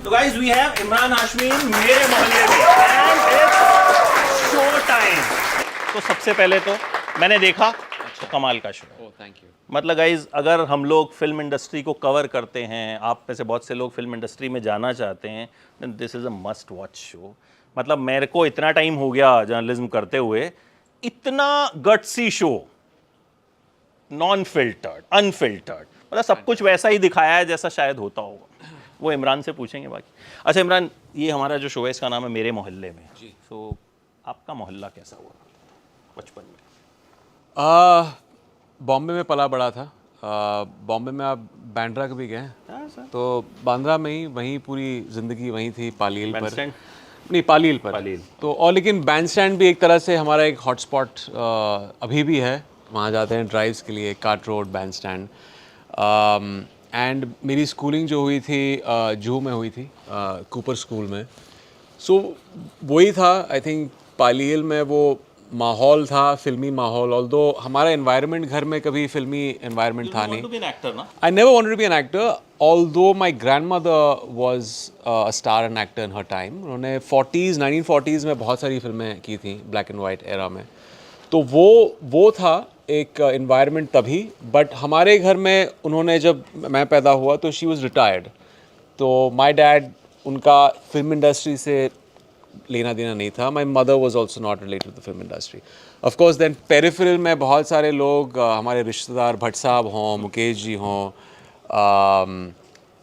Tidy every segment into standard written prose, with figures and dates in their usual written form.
तो guys we have Emraan Hashmi मेरे मोहल्ले में एंड इट्स शो टाइम। तो सबसे पहले तो मैंने देखा तो कमाल का शो। Oh thank you. मतलब गाइज अगर हम लोग फिल्म इंडस्ट्री को कवर करते हैं, आप में से बहुत से लोग फिल्म इंडस्ट्री में जाना चाहते हैं, then this is a must watch show. मतलब मेरे को इतना टाइम हो गया जर्नलिज्म करते हुए, इतना gutsy show, non filtered, unfiltered, मतलब सब कुछ वैसा ही दिखाया है जैसा शायद होता होगा। वो इमरान से पूछेंगे बाकी। अच्छा इमरान, ये हमारा जो शो है इसका नाम है मेरे मोहल्ले में जी। तो आपका मोहल्ला कैसा हुआ बचपन में? बॉम्बे में पला बड़ा था। बॉम्बे में आप बांद्रा कभी गए? तो बांद्रा में ही वहीं पूरी ज़िंदगी वहीं थी, पालील पर। नहीं, पालील पर। पालील। तो और लेकिन बैंड स्टैंड भी एक तरह से हमारा एक हॉटस्पॉट अभी भी है। वहाँ जाते हैं ड्राइव्स के लिए, काट रोड बैंड स्टैंड। एंड मेरी स्कूलिंग जो हुई थी जूहू में हुई थी, कूपर स्कूल में। सो वही था आई थिंक, पालील में वो माहौल था, फिल्मी माहौल। ऑल्दो हमारा एनवायरनमेंट घर में कभी फिल्मी एनवायरनमेंट था नहीं। I never wanted to be an actor, although my grandmother was a star and actor in her time. उन्होंने 1940s में बहुत सारी फिल्में की थी ब्लैक एंड वाइट एरा में। तो वो था एक एनवायरनमेंट तभी। बट हमारे घर में उन्होंने, जब मैं पैदा हुआ तो शी वाज रिटायर्ड। तो माय डैड, उनका फिल्म इंडस्ट्री से लेना देना नहीं था। My mother was also not related to the film industry. Of course then peripheral में बहुत सारे लोग, हमारे रिश्तेदार, भट्ट साहब हों, मुकेश जी हों,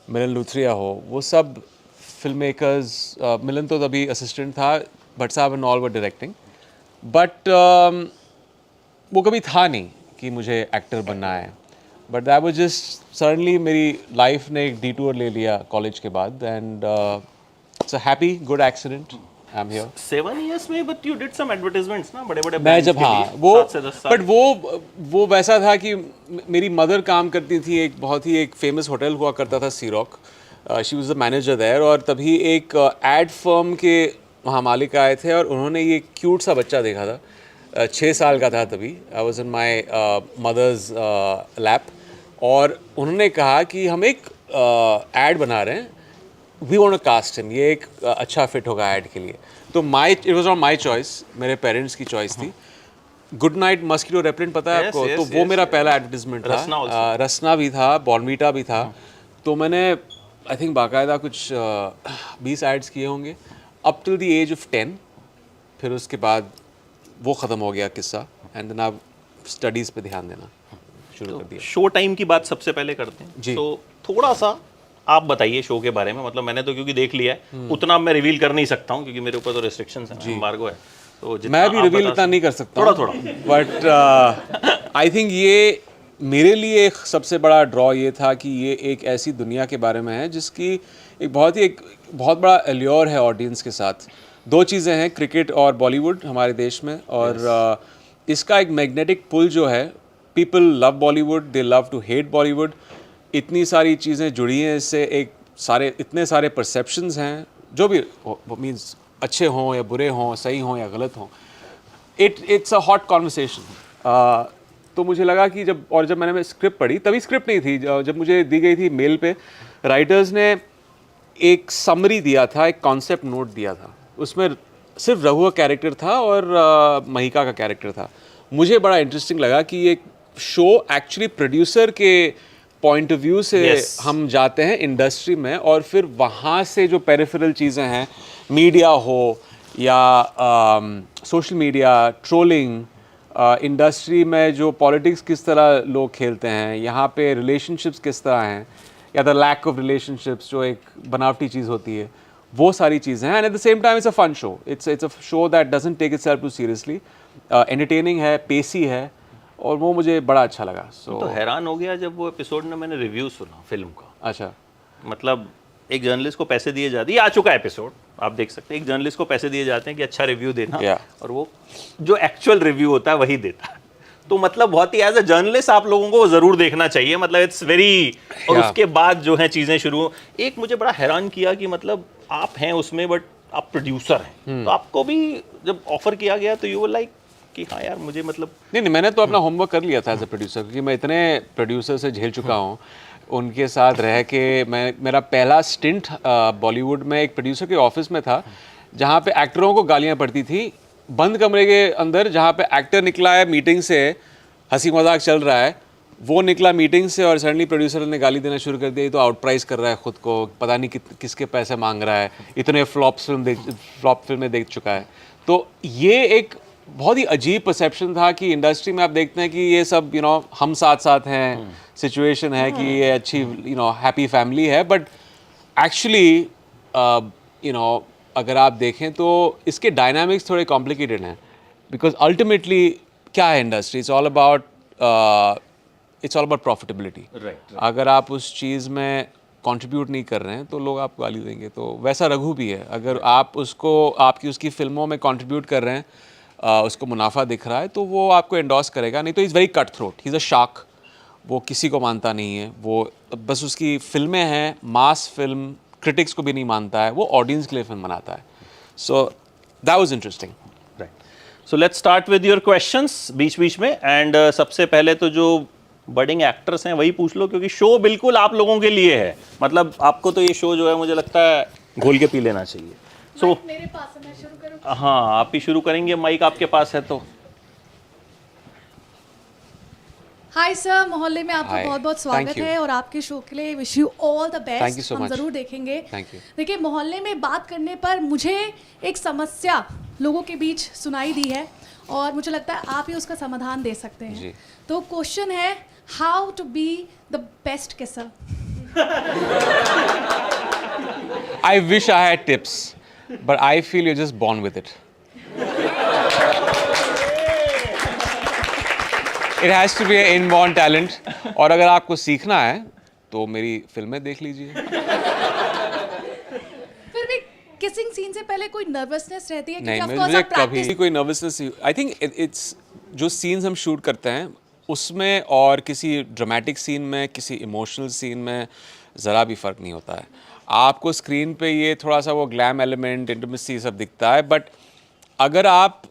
मिलन लूथरिया हो, वो सब फिल्म मेकर्स। मिलन तो तभी असिस्टेंट था, भट्ट साहब and all were directing. But वो कभी था नहीं कि मुझे एक्टर बनना है। But that was just suddenly मेरी लाइफ ने एक डिटूर ले लिया कॉलेज के बाद। And it's a happy good accident. I'm here. 7 years में, but you did some advertisements ना, बड़े-बड़े मैं brands जब, के हाँ, लिए, वो 7 से 10 साल। बट वो वैसा था कि मेरी मदर काम करती थी एक बहुत ही एक फेमस होटल हुआ करता था, Sea Rock. She was the manager there. और तभी एक एड फर्म के वहाँ मालिक आए थे और उन्होंने ये क्यूट सा बच्चा देखा था। 6 साल का था तभी। I was in my mother's lap. और उन्होंने कहा कि हम एक एड बना रहे हैं, we want to cast him, ये एक अच्छा फिट होगा ऐड के लिए। तो it was not my choice, मेरे पेरेंट्स की चॉइस थी। गुड नाइट मस्किटो रेपेलेंट पता है आपको? तो वो मेरा पहला एडवर्टाइजमेंट था। रसना भी था, बॉर्नवीटा भी था। तो मैंने आई थिंक बाकायदा कुछ 20 एड्स किए होंगे up till the age of 10। फिर उसके बाद वो ख़त्म हो गया किस्सा। एंड देन आप स्टडीज़ पे ध्यान देना शुरू कर दिया। शो टाइम की बात सबसे पहले करते हैं जी। तो थोड़ा सा आप बताइए शो के बारे में। मतलब मैंने तो क्योंकि देख लिया है, उतना मैं रिवील कर नहीं सकता हूँ क्योंकि मेरे ऊपर तो रिस्ट्रिक्शंस हैं, एम्बार्गो है। तो मैं भी रिवील इतना नहीं कर सकता, थोड़ा बट आई थिंक ये मेरे लिए एक सबसे बड़ा ड्रॉ ये था कि ये एक ऐसी दुनिया के बारे में है जिसकी एक बहुत बड़ा एल्योर है ऑडियंस के साथ। दो चीज़ें हैं, क्रिकेट और बॉलीवुड हमारे देश में। और इसका एक मैग्नेटिक पुल जो है, people love Bollywood, they love to hate Bollywood. इतनी सारी चीज़ें जुड़ी हैं इससे, इतने सारे परसेप्शंस हैं, जो भी मीन्स अच्छे हों या बुरे हों, सही हों या गलत हों। It's a hot conversation. तो मुझे लगा कि जब मैंने स्क्रिप्ट पढ़ी, तभी स्क्रिप्ट नहीं थी, जब मुझे दी गई थी मेल पे, राइटर्स ने एक समरी दिया था, एक कॉन्सेप्ट नोट दिया था। उसमें सिर्फ रघु का कैरेक्टर था और महिका का कैरेक्टर था। मुझे बड़ा इंटरेस्टिंग लगा कि ये शो एक्चुअली प्रोड्यूसर के पॉइंट ऑफ व्यू से हम जाते हैं इंडस्ट्री में, और फिर वहाँ से जो पेरिफेरल चीज़ें हैं, मीडिया हो या सोशल मीडिया, ट्रोलिंग, इंडस्ट्री में जो पॉलिटिक्स किस तरह लोग खेलते हैं, यहाँ पे रिलेशनशिप्स किस तरह हैं, या द लैक ऑफ रिलेशनशिप्स जो एक बनावटी चीज़ होती है, वो सारी चीज़ें हैं। And at the same time it's a fun show. It's a show that doesn't take itself too seriously. Entertaining है, पेसी है, और वो मुझे बड़ा अच्छा लगा। तो हैरान हो गया जब वो एपिसोड में मैंने रिव्यू सुना फिल्म का। अच्छा, मतलब एक जर्नलिस्ट को पैसे दिए जाते हैं, ये आ चुका है एपिसोड, आप देख सकते हैं, एक जर्नलिस्ट को पैसे दिए जाते हैं कि अच्छा रिव्यू देना, और वो जो एक्चुअल रिव्यू होता है वही देता है। तो मतलब बहुत ही एज अ जर्नलिस्ट आप लोगों को ज़रूर देखना चाहिए, मतलब इट्स वेरी। और उसके बाद जो है चीज़ें शुरू, एक मुझे बड़ा हैरान किया कि मतलब आप हैं उसमें बट आप प्रोड्यूसर हैं। तो आपको भी जब ऑफर किया गया तो यू वर लाइक कि हाँ यार मुझे मतलब नहीं, मैंने तो अपना होमवर्क कर लिया था एज ए प्रोड्यूसर, क्योंकि मैं इतने प्रोड्यूसर से झेल चुका हूँ। उनके साथ रह के मेरा पहला स्टिंट बॉलीवुड में एक प्रोड्यूसर के ऑफिस में था जहाँ पे एक्टरों को गालियाँ पड़ती थी बंद कमरे के अंदर, जहाँ पे एक्टर निकला है मीटिंग से, हंसी मजाक चल रहा है, वो निकला मीटिंग से और सडनली प्रोड्यूसर ने गाली देना शुरू कर दिया, ये तो आउट प्राइस कर रहा है खुद को, पता नहीं किसके पैसे मांग रहा है, इतने फ्लॉप फिल्में देख चुका है। तो ये एक बहुत ही अजीब परसेप्शन था कि इंडस्ट्री में आप देखते हैं कि ये सब हम साथ साथ हैं, सिचुएशन है कि ये अच्छी हैप्पी फैमिली है, बट एक्चुअली अगर आप देखें तो इसके डायनामिक्स थोड़े कॉम्प्लिकेटेड हैं, बिकॉज अल्टीमेटली क्या है industry, it's all about profitability. अगर आप उस चीज़ में कंट्रीब्यूट नहीं कर रहे हैं तो लोग आपको गाली देंगे। तो वैसा रघु भी है, अगर आप उसकी फिल्मों में कंट्रीब्यूट कर रहे हैं, उसको मुनाफा दिख रहा है तो वो आपको एंडोर्स करेगा, नहीं तो is very cut throat, he is a shark, वो किसी को मानता नहीं है, वो बस उसकी फिल्में हैं, मास फिल्म, क्रिटिक्स को भी नहीं मानता है, वो ऑडियंस के लिए फिल्म बनाता है। So that was interesting. Right, so let's start with your questions बीच बीच में, एंड सबसे पहले तो जो बडिंग एक्टर्स हैं वही पूछ लो, क्योंकि शो बिल्कुल आप लोगों के लिए है, मतलब आपको तो ये शो जो है मुझे लगता है घोल के पी लेना चाहिए। सो मेरे पास है, मैं शुरू करूं? हाँ, आप ही शुरू करेंगे, माइक आपके पास है तो। हाय सर, मोहल्ले में आपका Hi. बहुत बहुत Thank स्वागत you. है और आपके शो के लिए wish you all the Thank you best. so हम much. ज़रूर देखेंगे। Thank you. देखिए, मोहल्ले में बात करने पर मुझे एक समस्या लोगों के बीच सुनाई दी है और मुझे लगता है आप ही उसका समाधान दे सकते हैं। जी। तो क्वेश्चन है, how to be the best kisser? I wish I had tips, but I feel you're just born with it. It has to be an inborn talent. और अगर आपको सीखना है तो मेरी फिल्में देख लीजिए। फिर भी किसिंग सीन से पहले कोई नर्वसनेस रहती है? नहीं, क्योंकि of course मुझे आप practice- कभी कोई नर्वसनेस, आई थिंक इट्स जो सीन्स हम शूट करते हैं उसमें और किसी ड्रामेटिक सीन में, किसी इमोशनल सीन में ज़रा भी फ़र्क नहीं होता है। आपको स्क्रीन पे ये थोड़ा सा वो ग्लैम एलिमेंट, इंटिमेसी सब दिखता है, बट अगर आप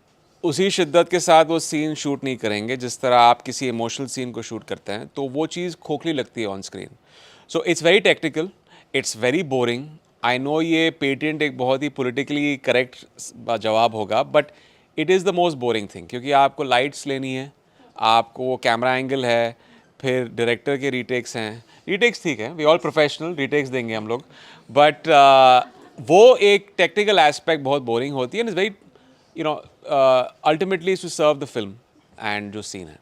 उसी शिद्दत के साथ वो सीन शूट नहीं करेंगे जिस तरह आप किसी इमोशनल सीन को शूट करते हैं, तो वो चीज़ खोखली लगती है on screen. So it's very technical, it's very boring. I know ये पेटेंट एक बहुत ही पॉलिटिकली करेक्ट जवाब होगा, but it is the most boring thing, क्योंकि आपको लाइट्स लेनी है, आपको वो कैमरा एंगल है, फिर डायरेक्टर के रीटेक्स हैं। रीटेक्स ठीक है, वी ऑल प्रोफेशनल, रीटेक्स देंगे हम लोग, बट वो एक टेक्निकल एस्पेक्ट बहुत बोरिंग होती है, and is very ultimately to serve the film and जो सीन है।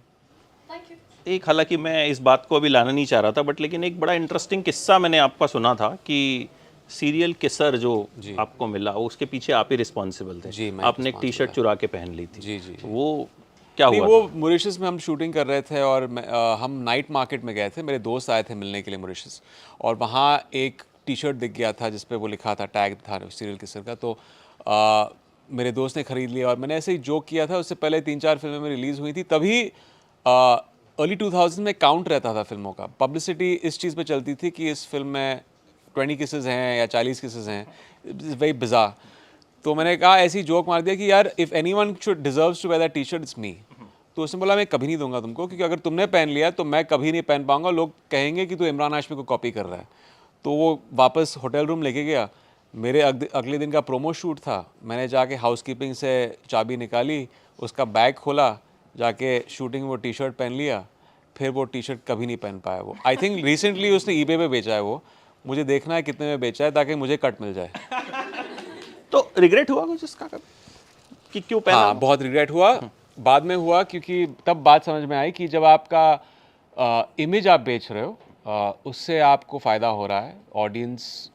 Thank you. एक, हालांकि मैं इस बात को अभी लाना नहीं चाह रहा था, बट लेकिन एक बड़ा इंटरेस्टिंग किस्सा मैंने आपका सुना था कि सीरियल किसर जो आपको मिला उसके पीछे आप ही रिस्पॉन्सिबल थे। जी, मैं आपने एक टी शर्ट चुरा के पहन ली थी। जी, जी। वो क्या नहीं, हुआ वो था? मॉरिशस में हम शूटिंग कर रहे थे और हम नाइट मार्केट में गए थे, मेरे दोस्त आए थे मिलने के लिए मॉरिशस, और वहाँ एक टी शर्ट दिख गया था जिस पे वो लिखा था, टैग था सीरियल किसर का। तो मेरे दोस्त ने ख़रीद लिया और मैंने ऐसे ही जोक किया था। उससे पहले 3-4 फिल्में में रिलीज़ हुई थी, तभी अर्ली 2000 में काउंट रहता था फिल्मों का। पब्लिसिटी इस चीज़ पे चलती थी कि इस फिल्म में 20 किसेस हैं या 40 किसेस हैं, इट्स वेरी बिज़ार। तो मैंने कहा, ऐसी जोक मार दिया कि यार, if anyone should deserves to wear that T shirt, it's me. तो उसने बोला, मैं कभी नहीं दूंगा तुमको, क्योंकि अगर तुमने पहन लिया तो मैं कभी नहीं पहन पाऊंगा, लोग कहेंगे कि तू इमरान हाशमी को कॉपी कर रहा है। तो वो वापस होटल रूम लेके गया। मेरे अगले दिन का प्रोमो शूट था, मैंने जाके हाउसकीपिंग से चाबी निकाली, उसका बैग खोला, जाके शूटिंग वो टी शर्ट पहन लिया, फिर वो टी शर्ट कभी नहीं पहन पाया वो। आई थिंक रिसेंटली उसने ईबे पे बेचा है वो, मुझे देखना है कितने में बेचा है ताकि मुझे कट मिल जाए। तो रिग्रेट हुआ कुछ इसका कभी कि क्यों पहना? हाँ, बहुत रिग्रेट हुआ। बाद में हुआ, क्योंकि तब बात समझ में आई कि जब आपका इमेज आप बेच रहे हो, उससे आपको फ़ायदा हो रहा है। ऑडियंस,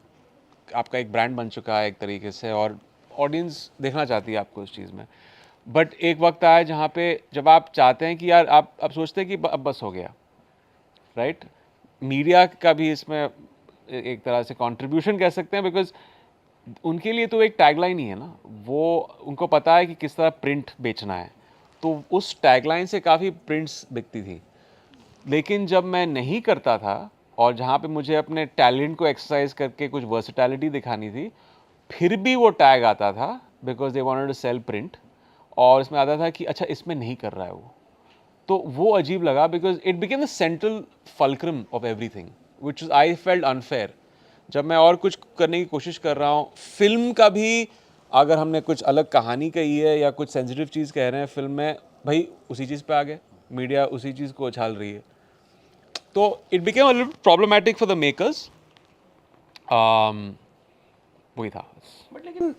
आपका एक ब्रांड बन चुका है एक तरीके से, और ऑडियंस देखना चाहती है आपको उस चीज़ में। बट एक वक्त आया जहाँ पे जब आप चाहते हैं कि यार, आप अब सोचते हैं कि अब बस हो गया, राइट? मीडिया का भी इसमें एक तरह से कंट्रीब्यूशन कह सकते हैं, बिकॉज उनके लिए तो एक टैगलाइन ही है ना, वो उनको पता है कि किस तरह प्रिंट बेचना है, तो उस टैगलाइन से काफ़ी प्रिंट्स बिकती थी। लेकिन जब मैं नहीं करता था और जहाँ पे मुझे अपने टैलेंट को एक्सरसाइज करके कुछ वर्सेटैलिटी दिखानी थी, फिर भी वो टैग आता था, because they wanted to sell print, और इसमें आता था कि अच्छा, इसमें नहीं कर रहा है वो। तो वो अजीब लगा, because it became the central fulcrum of everything. which I felt unfair. जब मैं और कुछ करने की कोशिश कर रहा हूँ, फिल्म का भी अगर हमने कुछ अलग कहानी कही है या कुछ सेंसिटिव चीज़ कह रहे हैं फिल्म में, भाई उसी चीज़ पे आ गए, मीडिया उसी चीज़ को उछाल रही है, तो it became a little problematic for the makers. वही था. बट लेकिन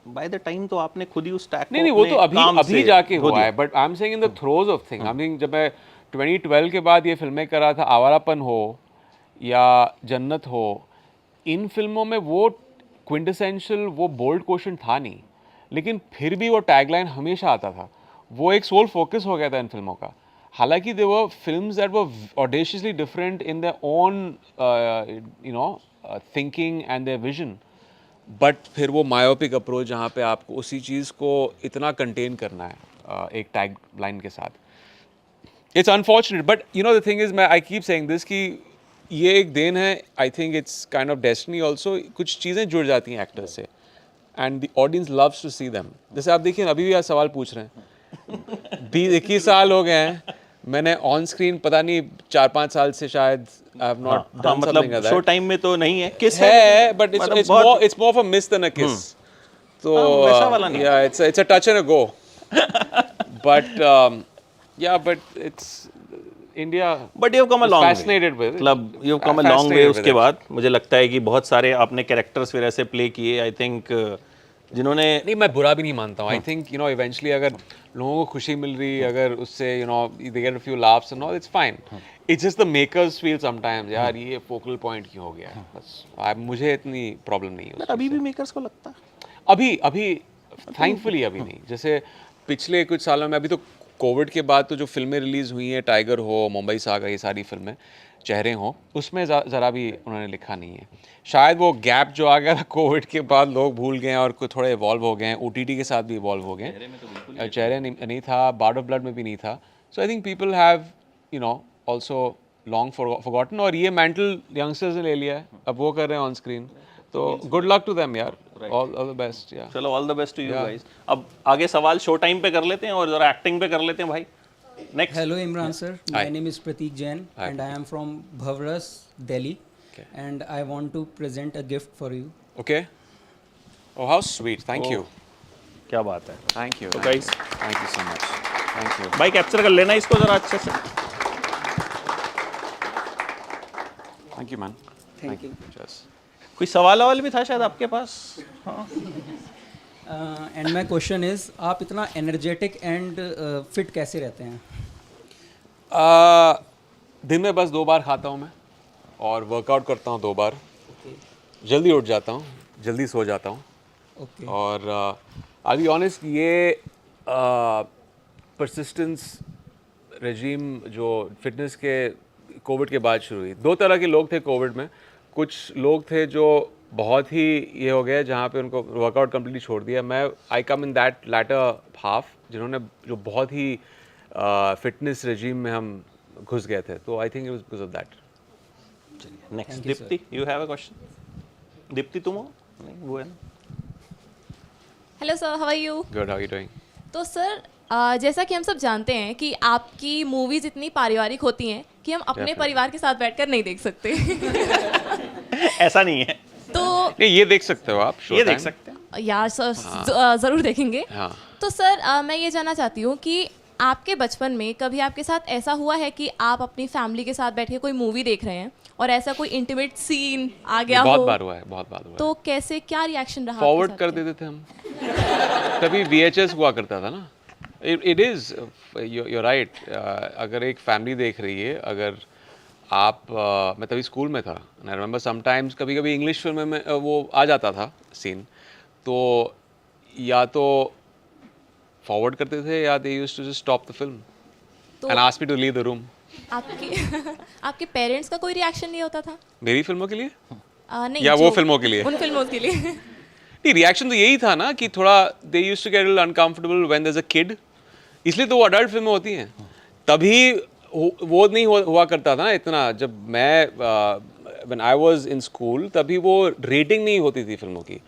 बाय द टाइम तो आपने खुद ही उस टैग को नहीं वो तो अपने काम अभी से जाके धो हुआ दिया। है, but I am saying in the throws of thing. I mean जब मैं 2012 के बाद ये फिल्में कर रहा था, आवारापन हो या जन्नत हो, इन फिल्मों में वो क्विंटेसेंशियल वो बोल्ड क्वेश्चन था नहीं, लेकिन फिर भी वो टैगलाइन हमेशा आता था. वो एक सोल फोकस हो गया था इन फिल्मों का. हालांकि they were films that were audaciously different in their own you know thinking and their vision, but फिर वो मायोपिक अप्रोच जहाँ पे आपको उसी चीज़ को इतना कंटेन करना है एक टैग लाइन के साथ. It's unfortunate, but you know the thing is, मैं आई कीप सेइंग दिस कि ये एक देन है. I think it's kind of destiny also. कुछ चीज़ें जुड़ जाती हैं एक्टर्स से and the audience loves to see them. जैसे आप देखिए अभी भी आप सवाल पूछ रहे हैं, 20-21 साल हो गए हैं, मैंने ऑन स्क्रीन पता नहीं 4-5 साल से शायद आई हैव नॉट हाँ, डन समथिंग मतलब लाइक शो दैट. टाइम में तो नहीं है, किस है, but मतलब it's बहुत- more of a miss than a kiss. So वैसा वाला नहीं. yeah, it's a touch and a go. But yeah, but it's India. But you come a is long fascinated with it. मतलब you come a long way. Fascinated with उसके it. बाद मुझे लगता है कि बहुत सारे आपने कैरेक्टर्स फिर ऐसे प्ले किए, आई थिंक जिन्होंने नहीं, मैं बुरा भी नहीं मानता हूँ. I think you know eventually अगर लोगों को खुशी मिल रही, अगर उससे you know they get a few laughs and all, it's fine. It's just the makers feel sometimes यार ये फोकल पॉइंट क्यों हो गया. बस मुझे इतनी प्रॉब्लम नहीं है बट अभी भी मेकर्स को लगता है. अभी थैंकफुली अभी नहीं. जैसे पिछले कुछ सालों में, अभी तो कोविड के बाद तो जो फिल्में रिलीज़ हुई हैं, टाइगर हो, मुंबई सागा, ये सारी फिल्में, चेहरे हो, उसमें ज़रा भी उन्होंने लिखा नहीं है. शायद वो गैप जो आ गया था कोविड के बाद, लोग भूल गए हैं और कुछ थोड़े इवॉल्व हो गए हैं. OTT के साथ भी इवॉल्व हो गए. चेहरे नहीं था, बार्ड ऑफ ब्लड में भी नहीं था. So I think people have you know also long forgotten, और ये मेंटल यंगस्टर्स ने ले लिया है, अब वो कर रहे हैं ऑन स्क्रीन. तो गुड लक टू देम यार. All the best. या चलो all the best to you guys. अब आगे सवाल शो टाइम पे कर लेते हैं और जरा एक्टिंग पे कर लेते हैं भाई. Next. Hello Imran sir, my Hi. name is Prateek Jain and I am from Bhavras, Delhi, and I want to present a gift for you. Okay. Oh how sweet. Thank you. क्या बात है. Thank you. So guys, thank you so much. Thank you. भाई capture कर लेना इसको जरा अच्छे से. Thank you man. Thank you. कोई सवाल भी था शायद आपके पास. And my question is, आप इतना energetic and fit कैसे रहते हैं? दिन में बस 2 बार खाता हूँ मैं, और वर्कआउट करता हूँ 2 बार. जल्दी उठ जाता हूँ, जल्दी सो जाता हूँ. Okay. और आई बी ऑनेस्ट, ये परसिस्टेंस रेजीम जो फिटनेस के कोविड के बाद शुरू हुई. 2 तरह के लोग थे कोविड में. कुछ लोग थे जो बहुत ही ये हो गए, जहाँ पे उनको वर्कआउट कम्प्लीटली छोड़ दिया. मैं आई कम इन दैट लैटर हाफ, जिन्होंने जो बहुत ही फिटनेस रेजीम में हम घुस गए थे. तो I think it was because of that. Next Deepti, you have a question. Deepti तुम हो? नहीं वो है ना. Hello sir, how are you? Good. How you doing? तो सर जैसा कि हम सब जानते हैं कि आपकी मूवीज इतनी पारिवारिक होती हैं कि हम अपने परिवार के साथ बैठकर नहीं देख सकते. ऐसा नहीं है. तो नहीं, ये देख सकते हो आप. ये देख सकते हैं. यार सर ज़रूर देखेंगे. हाँ. तो सर मैं ये जानना चाहती हूँ कि आपके बचपन में कभी आपके साथ ऐसा हुआ है कि आप अपनी फैमिली के साथ बैठ के कोई मूवी देख रहे हैं और ऐसा कोई इंटीमेट सीन आ गया बहुत हो? बार हुआ है, बहुत बार हुआ है. तो कैसे, क्या रिएक्शन रहा आपके फॉरवर्ड साथ कर में? देते थे हम. तभी VHS हुआ करता था ना. It is you right. अगर एक फैमिली देख रही है, अगर आप मैं तभी स्कूल में था. आई रिमेंबर समटाइम्स कभी कभी इंग्लिश फिल्म में वो आ जाता था सीन, तो या तो फॉरवर्ड करते थे या they used to just stop the film तो and ask me to leave the room. आपके आपके पेरेंट्स का कोई रिएक्शन नहीं होता था? मेरी फिल्मों के लिए नहीं, या वो जो- फिल्मों के लिए? उन फिल्मों के लिए. नहीं, रिएक्शन तो यही था ना कि थोड़ा they used to get uncomfortable when there is a kid. इसलिए तो वो अडल्ट फिल्में होती हैं. तभी वो नहीं हुआ करता था ना इतना. जब मैं when I was in school, तभी वो रेटिंग नहीं होती थी फिल्मों की.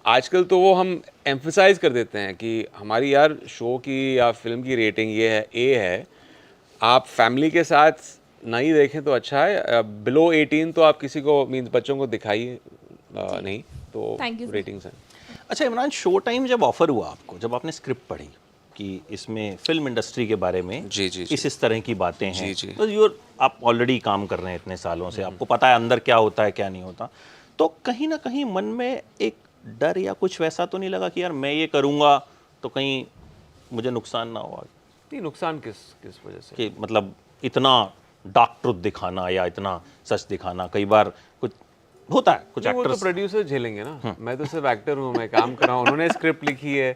आजकल तो वो हम एम्फसाइज कर देते हैं कि हमारी यार शो की या फिल्म की रेटिंग ये है, A है. आप फैमिली के साथ नहीं देखें तो अच्छा है। बिलो 18 तो आप किसी को मीन्स बच्चों को दिखाइए नहीं, तो Thank you, sir. रेटिंग्स हैं। अच्छा इमरान, शो टाइम जब ऑफर हुआ आपको, जब आपने स्क्रिप्ट पढ़ी कि इसमें फिल्म इंडस्ट्री के बारे में जी, जी, जी। इस तरह की बातें हैं, जी, जी। तो आप ऑलरेडी काम कर रहे हैं इतने सालों से, आपको पता है अंदर क्या होता है क्या नहीं होता, तो कहीं ना कहीं मन में एक डर या कुछ वैसा तो नहीं लगा कि यार मैं ये करूँगा तो कहीं मुझे नुकसान ना हो? नहीं, नुकसान किस किस वजह से? कि मतलब इतना डार्क ट्रुथ दिखाना या इतना सच दिखाना, कई बार कुछ होता है, कुछ नहीं, वो तो एक्टर्स प्रोड्यूसर झेलेंगे ना, मैं तो सिर्फ एक्टर हूँ, मैं काम कर रहा हूँ, उन्होंने स्क्रिप्ट लिखी है।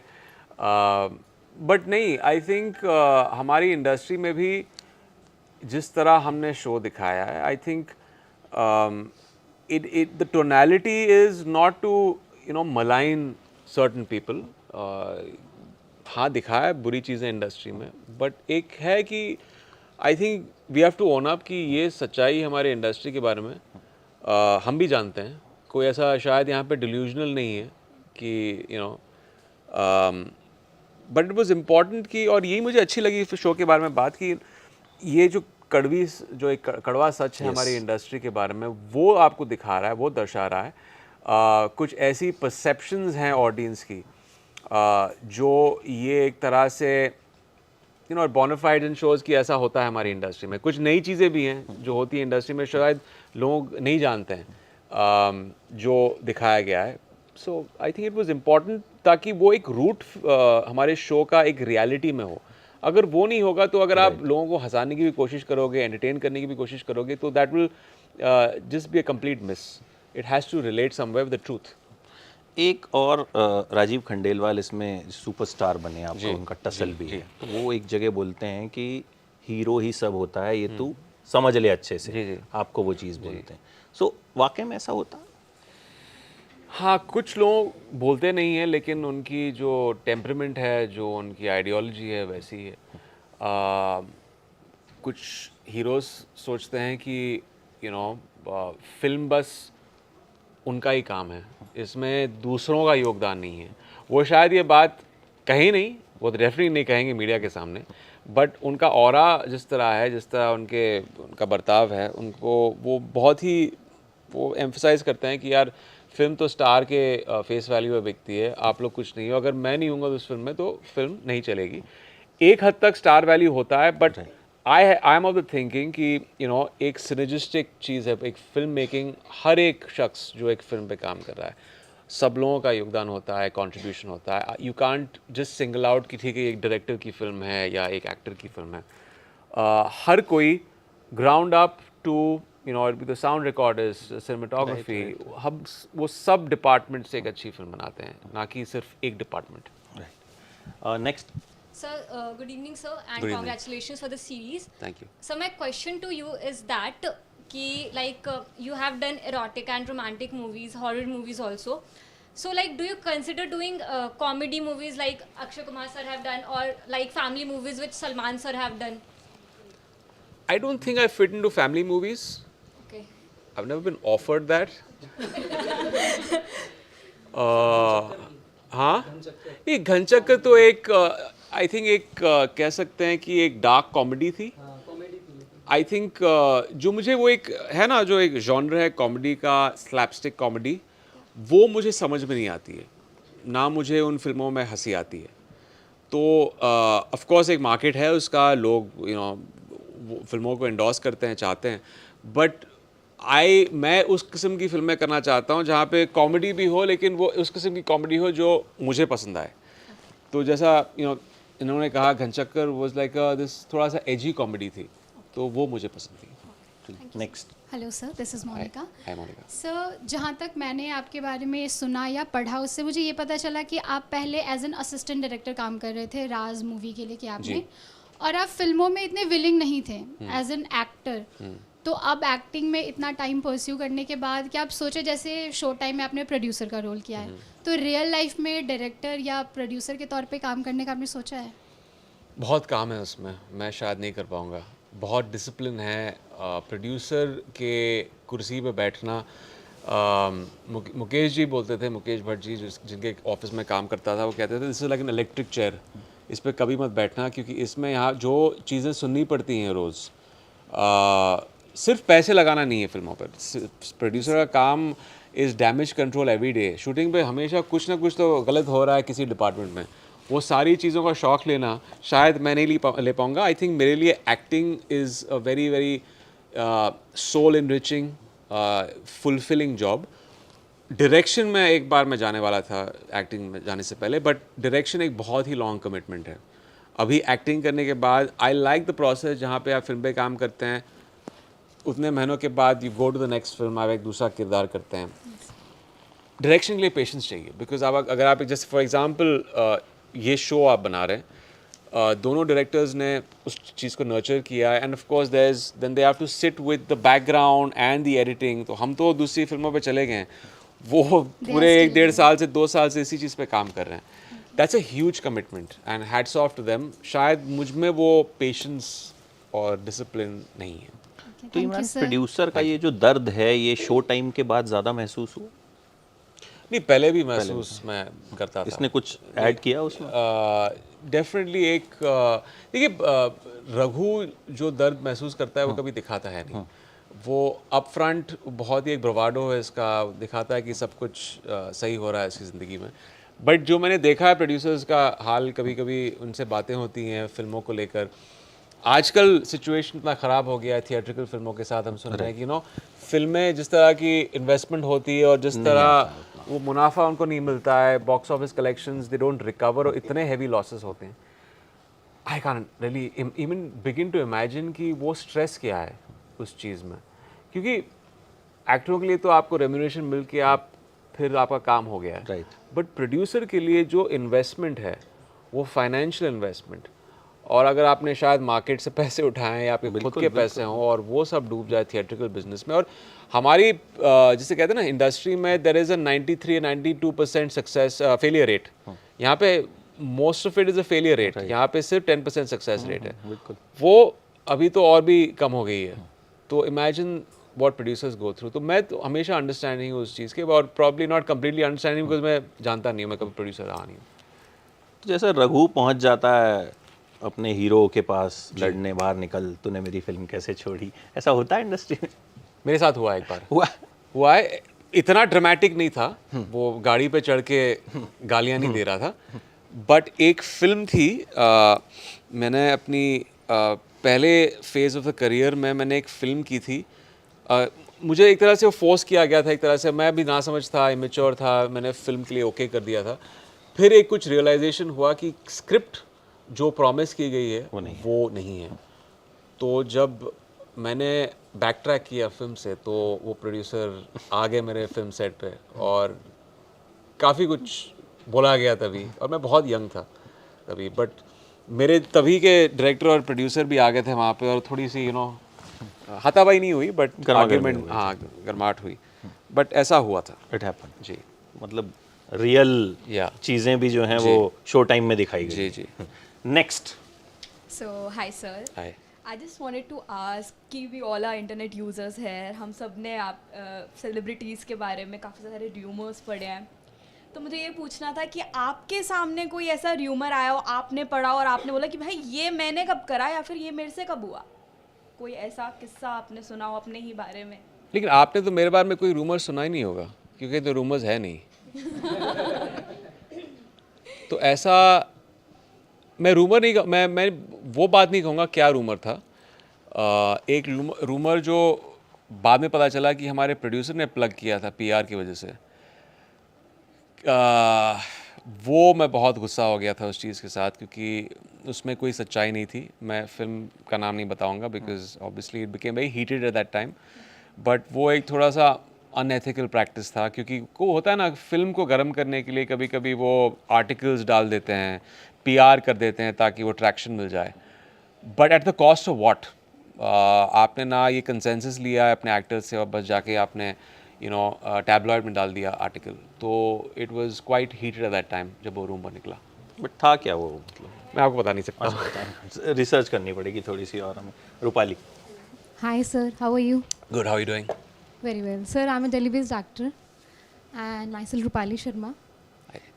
बट नहीं, आई थिंक हमारी इंडस्ट्री में भी जिस तरह हमने शो दिखाया है, I think the tonality is not to malign certain people. हाँ, दिखाया है बुरी चीज़ें इंडस्ट्री में, बट एक है कि I think we have to own up कि ये सच्चाई हमारे इंडस्ट्री के बारे में हम भी जानते हैं। कोई ऐसा शायद यहाँ पे डिल्यूजनल नहीं है कि बट इट वाज इम्पॉर्टेंट कि, और यही मुझे अच्छी लगी शो के बारे में बात की, ये जो जो एक कड़वा सच है हमारी इंडस्ट्री के बारे में, वो आपको दिखा रहा है, वो दर्शा रहा है। कुछ ऐसी परसेप्शंस हैं ऑडियंस की जो ये एक तरह से बोनाफाइड इन शोज़ की ऐसा होता है हमारी इंडस्ट्री में। कुछ नई चीज़ें भी हैं जो होती हैं इंडस्ट्री में, शायद लोग नहीं जानते हैं जो दिखाया गया है। So I think it was important ताकि वो एक रूट हमारे शो का एक रियलिटी में हो। अगर वो नहीं होगा तो अगर आप लोगों को हंसाने की भी कोशिश करोगे, एंटरटेन करने की भी कोशिश करोगे, तो that will just be a complete miss. It has to relate somewhere with the truth. एक और राजीव खंडेलवाल इसमें सुपरस्टार बने, आपको उनका टसल भी है, तो वो एक जगह बोलते हैं कि हीरो ही सब होता है, ये तू समझ ले अच्छे से। जी। आपको वो चीज़ बोलते हैं। सो वाकई में ऐसा होता है? हाँ, कुछ लोग बोलते नहीं हैं, लेकिन उनकी जो टेम्परामेंट है, जो उनकी आइडियोलॉजी है, वैसी है। कुछ हीरोज़ सोचते हैं कि फिल्म बस उनका ही काम है, इसमें दूसरों का योगदान नहीं है। वो शायद ये बात कहीं नहीं, वो तो डेफिनेटली नहीं कहेंगे मीडिया के सामने, बट उनका ऑरा जिस तरह है, जिस तरह उनका बर्ताव है, उनको वो बहुत ही वो एम्फसाइज़ करते हैं कि यार फिल्म तो स्टार के फेस वैल्यू पे बिकती है, आप लोग कुछ नहीं हो, अगर मैं नहीं हूँगा तो उस फिल्म में तो फिल्म नहीं चलेगी। एक हद तक स्टार वैल्यू होता है, but I am of the thinking कि एक सिनर्जिस्टिक चीज़ है, एक फिल्म मेकिंग। हर एक शख्स जो एक फिल्म पे काम कर रहा है, सब लोगों का योगदान होता है, कंट्रीब्यूशन होता है। You can't just single out कि ठीक है एक डायरेक्टर की फिल्म है या एक एक्टर की फिल्म है। हर कोई ground up to the sound recorders, cinematography, हम वो सब डिपार्टमेंट से एक अच्छी फिल्म बनाते हैं, ना कि सिर्फ एक department. Next. Sir, good evening, sir, and Good evening. congratulations for the series. Thank you. So my question to you is that ki you have done erotic and romantic movies, horror movies also. So do you consider doing comedy movies like Akshay Kumar sir have done, or like family movies which Salman sir have done? I don't think I fit into family movies. Okay. I've never been offered that. हाँ, ये घनचक्कर तो एक I think एक कह सकते हैं कि एक डार्क कॉमेडी थी। आई थिंक जो मुझे वो एक है ना, जो एक जॉनर है कॉमेडी का, स्लैपस्टिक कॉमेडी, वो मुझे समझ में नहीं आती है, ना मुझे उन फिल्मों में हंसी आती है। तो ऑफ कोर्स एक मार्केट है उसका, लोग फिल्मों को एंडोर्स करते हैं, चाहते हैं, बट मैं उस किस्म की फिल्में करना चाहता हूँ जहाँ पे कॉमेडी भी हो, लेकिन वो उस किस्म की कॉमेडी हो जो मुझे पसंद आए। तो जैसा इन्होंने कहा, घनचक्कर वाज लाइक दिस थोड़ा सा एजी कॉमेडी थी, तो वो मुझे पसंद थी। Next. Hello sir, this is Monica. Hi Monica. Sir, जहाँ तक मैंने आपके बारे में सुना या पढ़ा, उससे मुझे ये पता चला कि आप पहले एज एन असिस्टेंट डायरेक्टर काम कर रहे थे राज मूवी के लिए, कि आपने, और आप फिल्मों में इतने विलिंग नहीं थे एज एन एक्टर। तो अब एक्टिंग में इतना टाइम परस्यू करने के बाद क्या आप सोचे, जैसे शो टाइम में आपने प्रोड्यूसर का रोल किया है, तो रियल लाइफ में डायरेक्टर या प्रोड्यूसर के तौर पे काम करने का आपने सोचा है? बहुत काम है उसमें, मैं शायद नहीं कर पाऊँगा। बहुत डिसिप्लिन है प्रोड्यूसर के कुर्सी पे बैठना। मुकेश जी बोलते थे, मुकेश भट्ट जी जिनके ऑफिस में काम करता था, वो कहते थे this is like an electric chair, इस पर कभी मत बैठना, क्योंकि इसमें यहाँ जो चीज़ें सुननी पड़ती हैं रोज़, सिर्फ पैसे लगाना नहीं है फिल्मों पर। प्रोड्यूसर का काम is damage control every day. Shooting पे हमेशा कुछ ना कुछ तो गलत हो रहा है किसी डिपार्टमेंट में। वो सारी चीज़ों का शौक लेना शायद मैं नहीं ले पाऊँगा। आई थिंक मेरे लिए acting is a very very soul enriching fulfilling job. Direction में एक बार मैं जाने वाला था एक्टिंग में जाने से पहले, बट डायरेक्शन एक बहुत ही लॉन्ग कमिटमेंट है। अभी एक्टिंग करने के बाद आई लाइक द प्रोसेस, जहाँ पे आप फिल्म पे काम करते हैं उतने महीनों के बाद you go to the next film, आप एक दूसरा किरदार करते हैं। डायरेक्शन के लिए पेशेंस चाहिए, बिकॉज आप अगर आप जैसे फॉर एग्जांपल ये शो आप बना रहे हैं, दोनों डायरेक्टर्स ने उस चीज़ को नर्चर किया and of course then they have to sit with the background and the editing. तो हम तो दूसरी फिल्मों पे चले गए हैं, वो पूरे 1-1.5 साल से 2 साल से इसी चीज़ पे काम कर रहे हैं। That's a huge commitment and hats off to them. शायद मुझ में वो पेशेंस और डिसिप्लिन नहीं है। तो इमरान, प्रोड्यूसर का ये जो दर्द है ये शो टाइम के बाद ज़्यादा महसूस हुआ? नहीं, पहले भी महसूस मैं करता था। इसने कुछ ऐड किया उसमें? डेफिनेटली एक देखिए, रघु जो दर्द महसूस करता है वो कभी दिखाता है नहीं। वो अप फ्रंट बहुत ही एक ब्रवाडो है इसका, दिखाता है कि सब कुछ सही हो रहा है इसकी ज़िंदगी में। बट जो मैंने देखा है प्रोड्यूसर्स का हाल, कभी कभी उनसे बातें होती हैं फिल्मों को लेकर। आजकल सिचुएशन इतना ख़राब हो गया है थिएट्रिकल फिल्मों के साथ, हम सुन रहे हैं कि फिल्में जिस तरह की इन्वेस्टमेंट होती है और जिस तरह वो मुनाफा उनको नहीं मिलता है, box office collections they don't recover और इतने हैवी लॉसेस होते हैं। I can really even begin to imagine कि वो स्ट्रेस क्या है उस चीज़ में, क्योंकि एक्टरों के लिए तो आपको रेम्यूनरेशन मिल के आप फिर आपका काम हो गया है, राइट। बट प्रोड्यूसर के लिए जो इन्वेस्टमेंट है वो फाइनेंशियल इन्वेस्टमेंट, और अगर आपने शायद मार्केट से पैसे उठाए या आपके खुद के पैसे हों और वो सब डूब जाए थिएट्रिकल बिजनेस में। और हमारी जिसे कहते हैं ना इंडस्ट्री में, there is a 93-92% success failure rate. यहाँ पे most of it is a failure rate, यहाँ पे सिर्फ 10% सक्सेस रेट है। बिल्कुल। वो अभी तो और भी कम हो गई है। तो imagine what producers go through. तो मैं तो हमेशा अंडरस्टैंडिंग हूँ उस चीज़ के, और probably not completely understanding because मैं जानता नहीं हूँ, मैं कभी प्रोड्यूसर रहा नहीं हूँ। तो जैसे रघु पहुंच जाता है अपने हीरो के पास लड़ने, बाहर निकल, तूने मेरी फिल्म कैसे छोड़ी, ऐसा होता है इंडस्ट्री में? मेरे साथ हुआ एक बार। हुआ है, इतना ड्रामेटिक नहीं था, वो गाड़ी पे चढ़ के गालियाँ नहीं दे रहा था, बट एक फिल्म थी, मैंने अपनी पहले फेज ऑफ द करियर में मैंने एक फिल्म की थी। मुझे एक तरह से वो फोर्स किया गया था, एक तरह से मैं भी ना समझ था, इमेच्योर था, मैंने फिल्म के लिए ओके कर दिया था। फिर एक कुछ रियलाइजेशन हुआ कि स्क्रिप्ट जो प्रॉमिस की गई है वो नहीं है। तो जब मैंने बैक ट्रैक किया फिल्म से, तो वो प्रोड्यूसर आ गए मेरे फिल्म सेट पे और काफ़ी कुछ बोला गया तभी, और मैं बहुत यंग था तभी, बट मेरे तभी के डायरेक्टर और प्रोड्यूसर भी आ गए थे वहाँ पे, और थोड़ी सी हाथापाई नहीं हुई, बट आर्ग्यूमेंट, हाँ, गर्माहट हुई, बट ऐसा हुआ था। It happen. जी, मतलब रियल चीज़ें भी जो हैं वो शो टाइम में दिखाई गई। जी जी। Next. So, hi sir. Hi. I just wanted to ask कि we all are internet users हैं, हम सब ने आप सेलिब्रिटीज़ के बारे में काफ़ी सारे र्यूमर्स पढ़े हैं, तो मुझे ये पूछना था कि आपके सामने कोई ऐसा र्यूमर आया हो, आपने पढ़ा और आपने बोला कि भाई ये मैंने कब करा या फिर ये मेरे से कब हुआ, कोई ऐसा किस्सा आपने सुना हो अपने ही बारे में? लेकिन आपने तो मेरे बारे में कोई रूमर सुना ही नहीं होगा, क्योंकि तो रूमर्स है नहीं। तो ऐसा मैं रूमर नहीं, मैं वो बात नहीं कहूँगा क्या रूमर था। एक रूमर जो बाद में पता चला कि हमारे प्रोड्यूसर ने प्लग किया था पीआर की वजह से, वो मैं बहुत गुस्सा हो गया था उस चीज़ के साथ, क्योंकि उसमें कोई सच्चाई नहीं थी। मैं फिल्म का नाम नहीं बताऊंगा because obviously it became very heated at that time, but वो एक थोड़ा सा अनएथिकल प्रैक्टिस था, क्योंकि को होता है ना, फिल्म को गर्म करने के लिए कभी कभी वो आर्टिकल्स डाल देते हैं, पीआर कर देते हैं ताकि वो ट्रैक्शन मिल जाए, but at the cost of what? आपने ना ये कंसेंसस लिया है अपने एक्टर्स से और बस जाके आपने टैबलॉइड में डाल दिया आर्टिकल। तो it was quite heated at that time जब वो रूम पर निकला। बट था क्या वो, मतलब मैं आपको बता नहीं सकता, रिसर्च करनी पड़ेगी थोड़ी सी और हमें। Rupali. Hi sir, how are you? Good, how are you doing? Very well. Sir, I'm a Delhi-based actor and myself Rupali Sharma.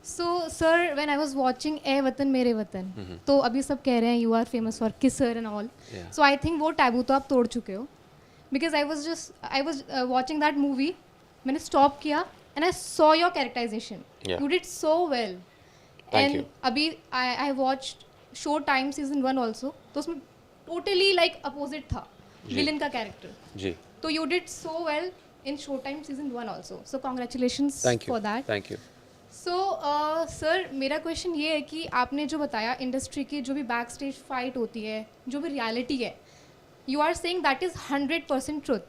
So, sir, when I was watching ए वतन मेरे वतन, तो अभी सब कह रहे हैं you are famous for kisser and all. Yeah. So I think वो टैबू तो आप तोड़ चुके हो. Because I was watching that movie, मैंने stop किया and I saw your characterization. Yeah. You did so well. Thank and you. अभी I watched Showtime season 1 also. तो उसमें totally like opposite था villain का character. जी, तो you did so well in Showtime season 1 also. So congratulations thank you, for that. Thank you. So sir मेरा question ये है कि आपने जो बताया इंडस्ट्री की जो भी बैक स्टेज फाइट होती है, जो भी रियलिटी है, you are saying that is 100% truth.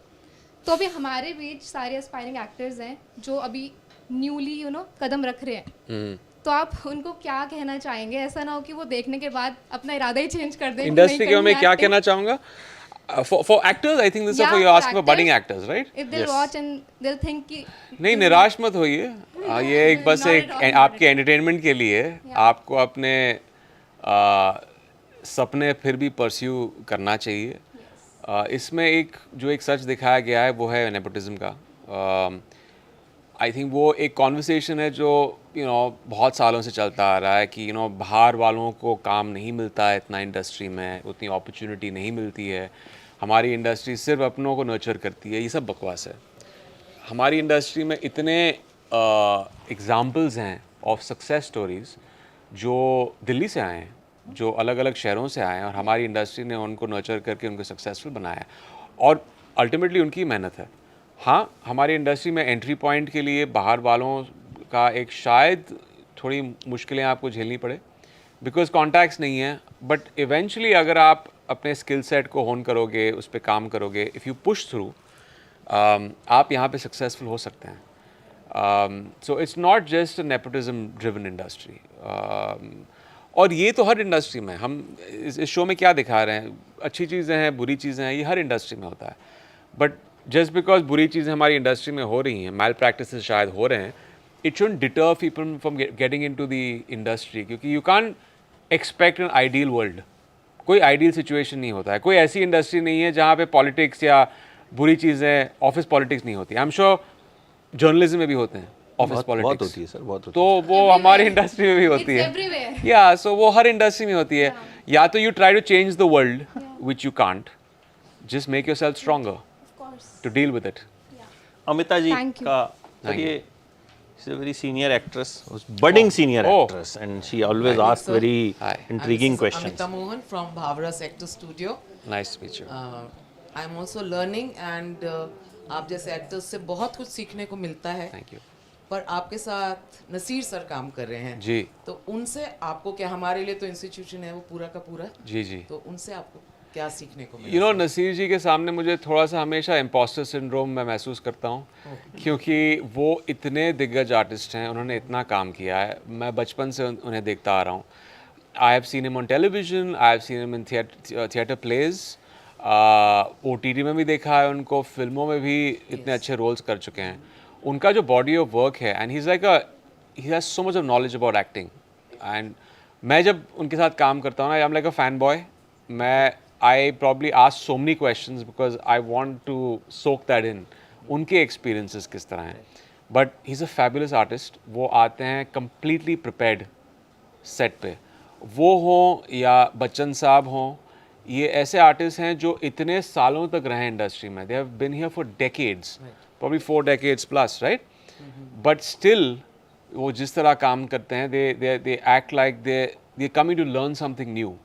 तो अभी हमारे बीच सारे एस्पायरिंग एक्टर्स हैं जो अभी न्यूली कदम रख रहे हैं, तो आप उनको क्या कहना चाहेंगे? ऐसा ना हो कि वो देखने के बाद अपना इरादा ही चेंज कर दें. इंडस्ट्री के मैं क्या कहना चाहूँगा? For actors, I think this is for you're asking for budding actors, right? If they'll watch and they'll think कि नहीं, निराश मत होइए. ये एक बस Not एक at all, आपके एंटरटेनमेंट के लिए आपको अपने सपने फिर भी परस्यू करना चाहिए. इसमें एक सच दिखाया गया है वो है नेपोटिज्म का. आई थिंक वो एक कॉन्वर्सेशन है जो बहुत सालों से चलता आ रहा है कि बाहर वालों को काम नहीं मिलता है इतना इंडस्ट्री में, उतनी अपॉर्चुनिटी नहीं मिलती है, हमारी इंडस्ट्री सिर्फ अपनों को नर्चर करती है. ये सब बकवास है. हमारी इंडस्ट्री में इतने एग्जाम्पल्स हैं ऑफ सक्सेस स्टोरीज़ जो दिल्ली से आए हैं, जो अलग अलग शहरों से आए हैं, और हमारी इंडस्ट्री ने उनको नर्चर करके उनको सक्सेसफुल बनाया और अल्टीमेटली उनकी मेहनत है. हाँ, हमारी इंडस्ट्री में एंट्री पॉइंट के लिए बाहर वालों का एक शायद थोड़ी मुश्किलें आपको झेलनी पड़े बिकॉज कॉन्टैक्ट्स नहीं है, बट इवेंचुअली अगर आप अपने स्किल सेट को होन करोगे, उस पर काम करोगे, इफ़ यू पुश थ्रू, आप यहाँ पे सक्सेसफुल हो सकते हैं. So it's not just a nepotism driven industry. और ये तो हर इंडस्ट्री में, हम इस शो में क्या दिखा रहे हैं, अच्छी चीज़ें हैं, बुरी चीज़ें हैं, ये हर इंडस्ट्री में होता है. बट जस्ट बिकॉज बुरी चीज़ें हमारी इंडस्ट्री में हो रही हैं, मैल प्रैक्टिसेस शायद हो रहे हैं, it shouldn't deter people from getting into the industry. क्योंकि you can't expect an ideal world. कोई आइडियल सिचुएशन नहीं होता है. कोई ऐसी इंडस्ट्री नहीं है जहाँ पे पॉलिटिक्स या बुरी चीज़ें, ऑफिस पॉलिटिक्स नहीं होती. आई एम श्योर जर्नलिज्म में भी होते हैं ऑफिस बहुत पॉलिटिक्स. होती है सर, बहुत होती तो वो हमारी इंडस्ट्री में भी होती है. everywhere. या सो वो हर इंडस्ट्री में होती है. या तो you try to change the world which you can't, just make yourself stronger to deal with it. Amita ji Thank you. का सर ये she's a very senior actress, budding senior Oh. actress, and she always asks sir. very Hi. intriguing This is questions. Amita Mohan from Bhavras Actor Studio. Nice to meet you. I am also learning and आप जैसे actors से बहुत कुछ सीखने को मिलता है. Thank you. पर आपके साथ नसीर सर काम कर रहे हैं जी. तो उनसे आपको क्या, हमारे लिए तो इंस्टीट्यूशन है वो पूरा का पूरा, जी जी. तो उनसे आपको क्या सीखने को मिला? यू नो नसीर जी के सामने मुझे थोड़ा सा हमेशा इम्पोस्टर सिंड्रोम मैं महसूस करता हूँ, क्योंकि वो इतने दिग्गज आर्टिस्ट हैं, उन्होंने इतना काम किया है. मैं बचपन से उन्हें देखता आ रहा हूँ. I have seen him on television, I have seen him in theatre plays, OTT में भी देखा है उनको, फिल्मों में भी इतने अच्छे रोल्स कर चुके हैं. उनका जो बॉडी ऑफ वर्क है, and he is like he has so much of knowledge about acting. And मैं जब उनके साथ काम करता हूँ ना, I am like a fan boy. मैं I probably ask so many questions because I want to soak that in. उनके experiences किस तरह हैं. But he's a fabulous artist. वो आते हैं completely prepared set पे. वो हों या बच्चन साहब हों, ये ऐसे आर्टिस्ट हैं जो इतने सालों तक रहे इंडस्ट्री में. They have been here for decades, probably 4 decades plus, right? But still, वो जिस तरह काम करते हैं, they act like they're coming to learn something new.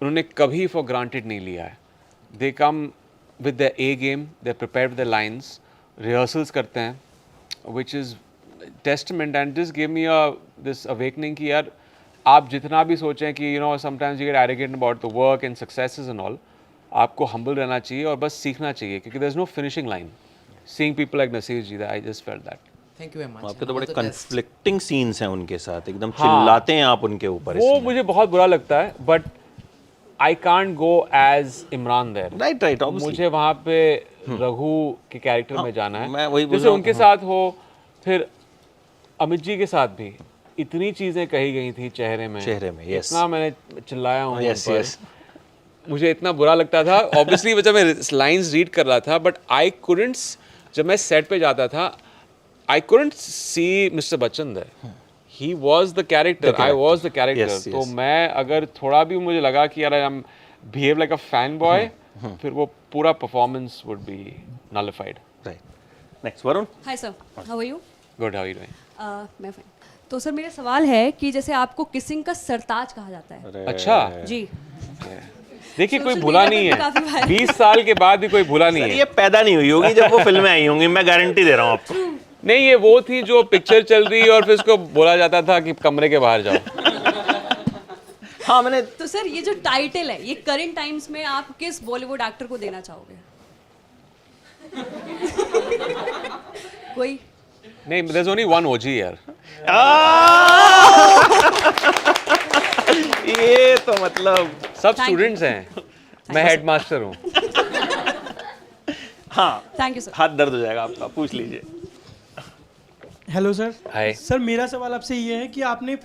उन्होंने कभी फॉर ग्रांटेड नहीं लिया है. They come with the a game, they prepare with the lines, rehearsals करते हैं, which is testament. And this give me this awakening कि यार आप जितना भी सोचें कि sometimes you get arrogant about the work and successes and all, आपको हम्बल रहना चाहिए और बस सीखना चाहिए, क्योंकि there is no finishing line. Seeing people like Naseer ji, I just felt that. Thank you very much. आपके तो बड़े conflicting scenes हैं उनके साथ, एकदम चिल्लाते हैं आप उनके ऊपर. वो मुझे बहुत बुरा लगता है, but I can't go as Imran there. Right, obviously. मुझे वहाँ पे रघु के कैरेक्टर में जाना है. मैं वही बोल जैसे रहा हूँ. उनके साथ हो, फिर अमित जी के साथ भी इतनी चीज़ें कही गई थी चेहरे में, yes. इतना मैंने चिल्लाया हूँ Yes, उन पर. yes. मुझे इतना बुरा लगता था. ऑब्वियसली जब मैं लाइंस रीड कर रहा था, बट आई कुडंट, जब मैं सेट पे जाता था, I couldn't see Mister Bachchan there. He was the character, I was the character. Yes, तो yes. मैं अगर थोड़ा भी मुझे लगा कि यार I am behave like a fan boy, फिर वो पूरा performance would be nullified. Right. Next Varun. Hi sir, how are you? Good, how are you doing? मैं फाइन. तो सर मेरा सवाल है कि जैसे आपको किसिंग का सरताज कहा जाता है. अच्छा, जी. देखिए कोई Social भूला media नहीं पर काफी है, बार- 20 साल के बाद भी कोई भूला नहीं सर, है. ये पैदा नहीं हुई होगी जब वो फिल्में आई होंगी, मैं गारंटी दे रहा हूँ आपको. नहीं, ये वो थी जो पिक्चर चल रही है और फिर उसको बोला जाता था कि कमरे के बाहर जाओ. हाँ, मैंने तो सर ये जो टाइटल है ये करंट टाइम्स में आप किस बॉलीवुड एक्टर को देना चाहोगे? कोई? नहीं, there's only one OG यार. ये तो मतलब सब Thank you. स्टूडेंट्स हैं, मैं हेडमास्टर हूँ. हाँ, थैंक यू सर. हाथ दर्द हो जाएगा आपका, पूछ लीजिए. Hello sir. हाय. सर मेरा सवाल आपसे ये है कि आपने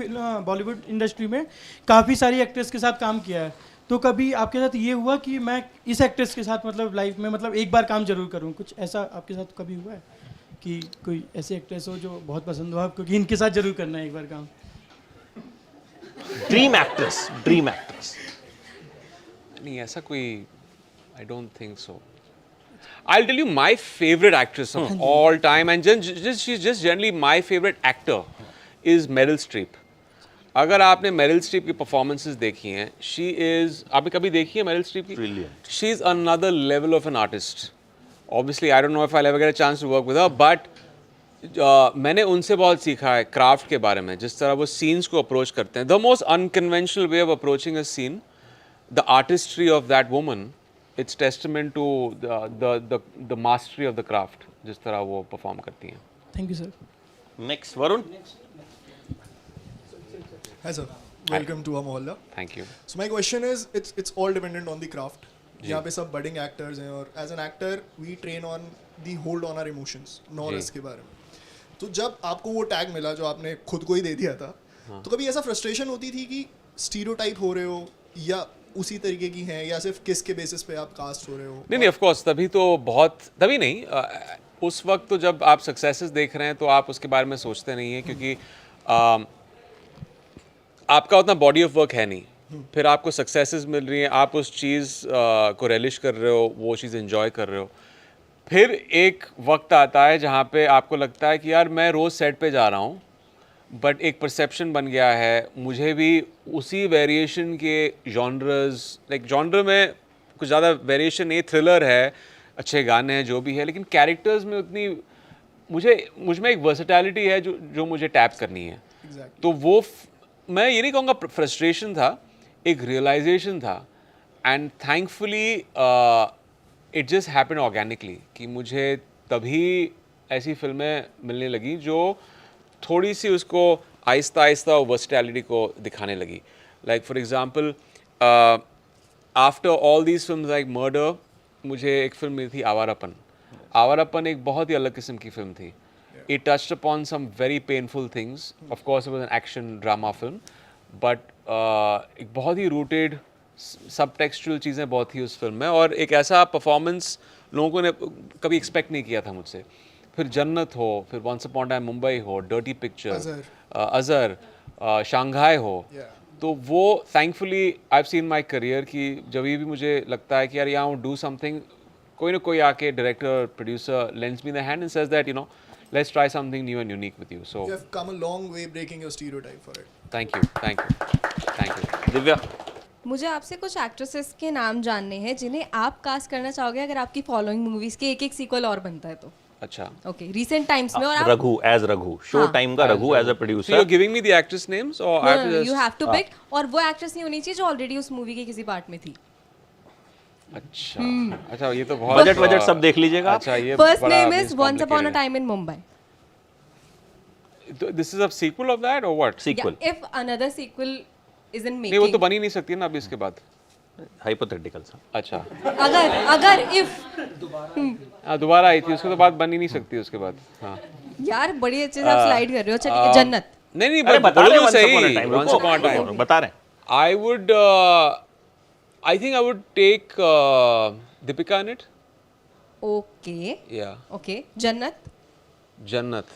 बॉलीवुड इंडस्ट्री में काफ़ी सारी एक्ट्रेस के साथ काम किया है, तो कभी आपके साथ ये हुआ कि मैं इस एक्ट्रेस के साथ मतलब लाइफ में मतलब एक बार काम जरूर करूँ, कुछ ऐसा आपके साथ कभी हुआ है कि कोई ऐसी एक्ट्रेस हो जो बहुत पसंद हो आपको कि इनके साथ जरूर करना है एक बार काम? Dream actress, dream actress. नहीं, ऐसा कोई, I don't think so. I'll tell you my favorite actress of all time, and she's just generally my favorite actor is Meryl Streep. अगर आपने मेरिल स्ट्रीप की परफॉर्मेंसेस देखी हैं, शी इज, आपने कभी देखी है मेरिल स्ट्रीप की? Brilliant. She is another level of an artist. Obviously I don't know if I ever get a chance to work with her, but मैंने उनसे बहुत सीखा है क्राफ्ट के बारे में, जिस तरह वो सीन्स को अप्रोच करते हैं. The most unconventional way of approaching a scene, the artistry of that woman, it's testament to the mastery of the craft, जिस तरह वो परफॉर्म करती हैं. Thank you sir. Next Varun. Hi sir, welcome to our mohalla. Thank you. So my question is, it's all dependent on the craft. यहाँ पे सब budding actors हैं और as an actor we train on the hold on our emotions, knowledge के बारे में. तो जब आपको वो टैग मिला जो आपने खुद को ही दे दिया था, तो कभी ऐसा फ्रस्ट्रेशन होती थी कि स्टीरियोटाइप हो रहे हो या उसी तरीके की हैं या सिर्फ किस के बेसिस पे आप कास्ट हो रहे हो? नहीं, ऑफ कोर्स तभी तो बहुत, तभी नहीं, उस वक्त तो जब आप सक्सेसेस देख रहे हैं तो आप उसके बारे में सोचते नहीं हैं, क्योंकि आपका उतना बॉडी ऑफ वर्क है नहीं. फिर आपको सक्सेसेस मिल रही हैं, आप उस चीज़ को रेलिश कर रहे हो, वो चीज़ एंजॉय कर रहे हो. फिर एक वक्त आता है जहाँ पे आपको लगता है कि यार मैं रोज़ सेट पे जा रहा हूँ, बट एक परसेप्शन बन गया है, मुझे भी उसी वेरिएशन के जॉनर्स, लाइक जॉनर में कुछ ज़्यादा वेरिएशन नहीं, थ्रिलर है, अच्छे गाने हैं, जो भी है, लेकिन कैरेक्टर्स में उतनी मुझ में एक वर्सेटैलिटी है जो मुझे टैप करनी है. तो वो मैं ये नहीं कहूँगा फ्रस्ट्रेशन था, एक रियलाइजेशन था. And thankfully it just happened organically कि मुझे तभी ऐसी फिल्में मिलने लगी जो थोड़ी सी उसको आहिस्ता आहिस्ता वर्सेटैलिटी को दिखाने लगी. Like for example, after all these films like murder, मुझे एक फिल्म मिली थी आवारापन. आवारापन एक बहुत ही अलग किस्म की फिल्म थी. It touched upon some very painful things. Of course, it was an action drama film, but एक बहुत ही rooted subtextual चीज़ें बहुत थी उस फिल्म में, और एक ऐसा परफॉर्मेंस लोगों ने कभी एक्सपेक्ट नहीं किया था मुझसे. फिर जन्नत हो, फिर वंस अपॉन टाइम मुंबई हो, डर्टी पिक्चर, अजहर, शंघाई हो. तो वो thankfully I have seen my career कि जब भी मुझे लगता है कि यार यहाँ डू समथिंग, कोई ना कोई आके director producer lends me the hand and says that you know let's try something new and unique with you. So you have come a long way breaking your stereotype for it. Thank you. Divya. मुझे आपसे कुछ actresses के नाम जानने हैं जिन्हें आप cast करना चाहोगे अगर आपकी फॉलोइंग मूवीज के एक सीक्वल और बनता है तो. अच्छा. ओके, रीसेंट टाइम्स में. और आप Raghu, as Raghu, show time का Raghu as a producer. So you're giving me the actress names or I have to just... you have to pick. और वो एक्ट्रेस नहीं होनी चाहिए जो ऑलरेडी उस मूवी के किसी पार्ट में थी. अच्छा, ये तो बहुत बजट सब देख लीजिएगा. अच्छा, ये first name is once upon a time in Mumbai. This is a sequel of that or what? Sequel. If another sequel is in making. नहीं, वो तो बनी नहीं सकती ना अभी इसके बाद. हाइपोथेटिकल सा. अच्छा. अगर if दोबारा आई थी, उसके तो बाद बनी नहीं सकती उसके बाद. हाँ. यार बड़ी अच्छे से आप स्लाइड कर रहे हो. चलिए जन्नत. नहीं, बता रहे हैं सही. Once upon a time. बता रहे हैं. I think I would take Deepika in it. Okay. Yeah. Okay. जन्नत. जन्नत.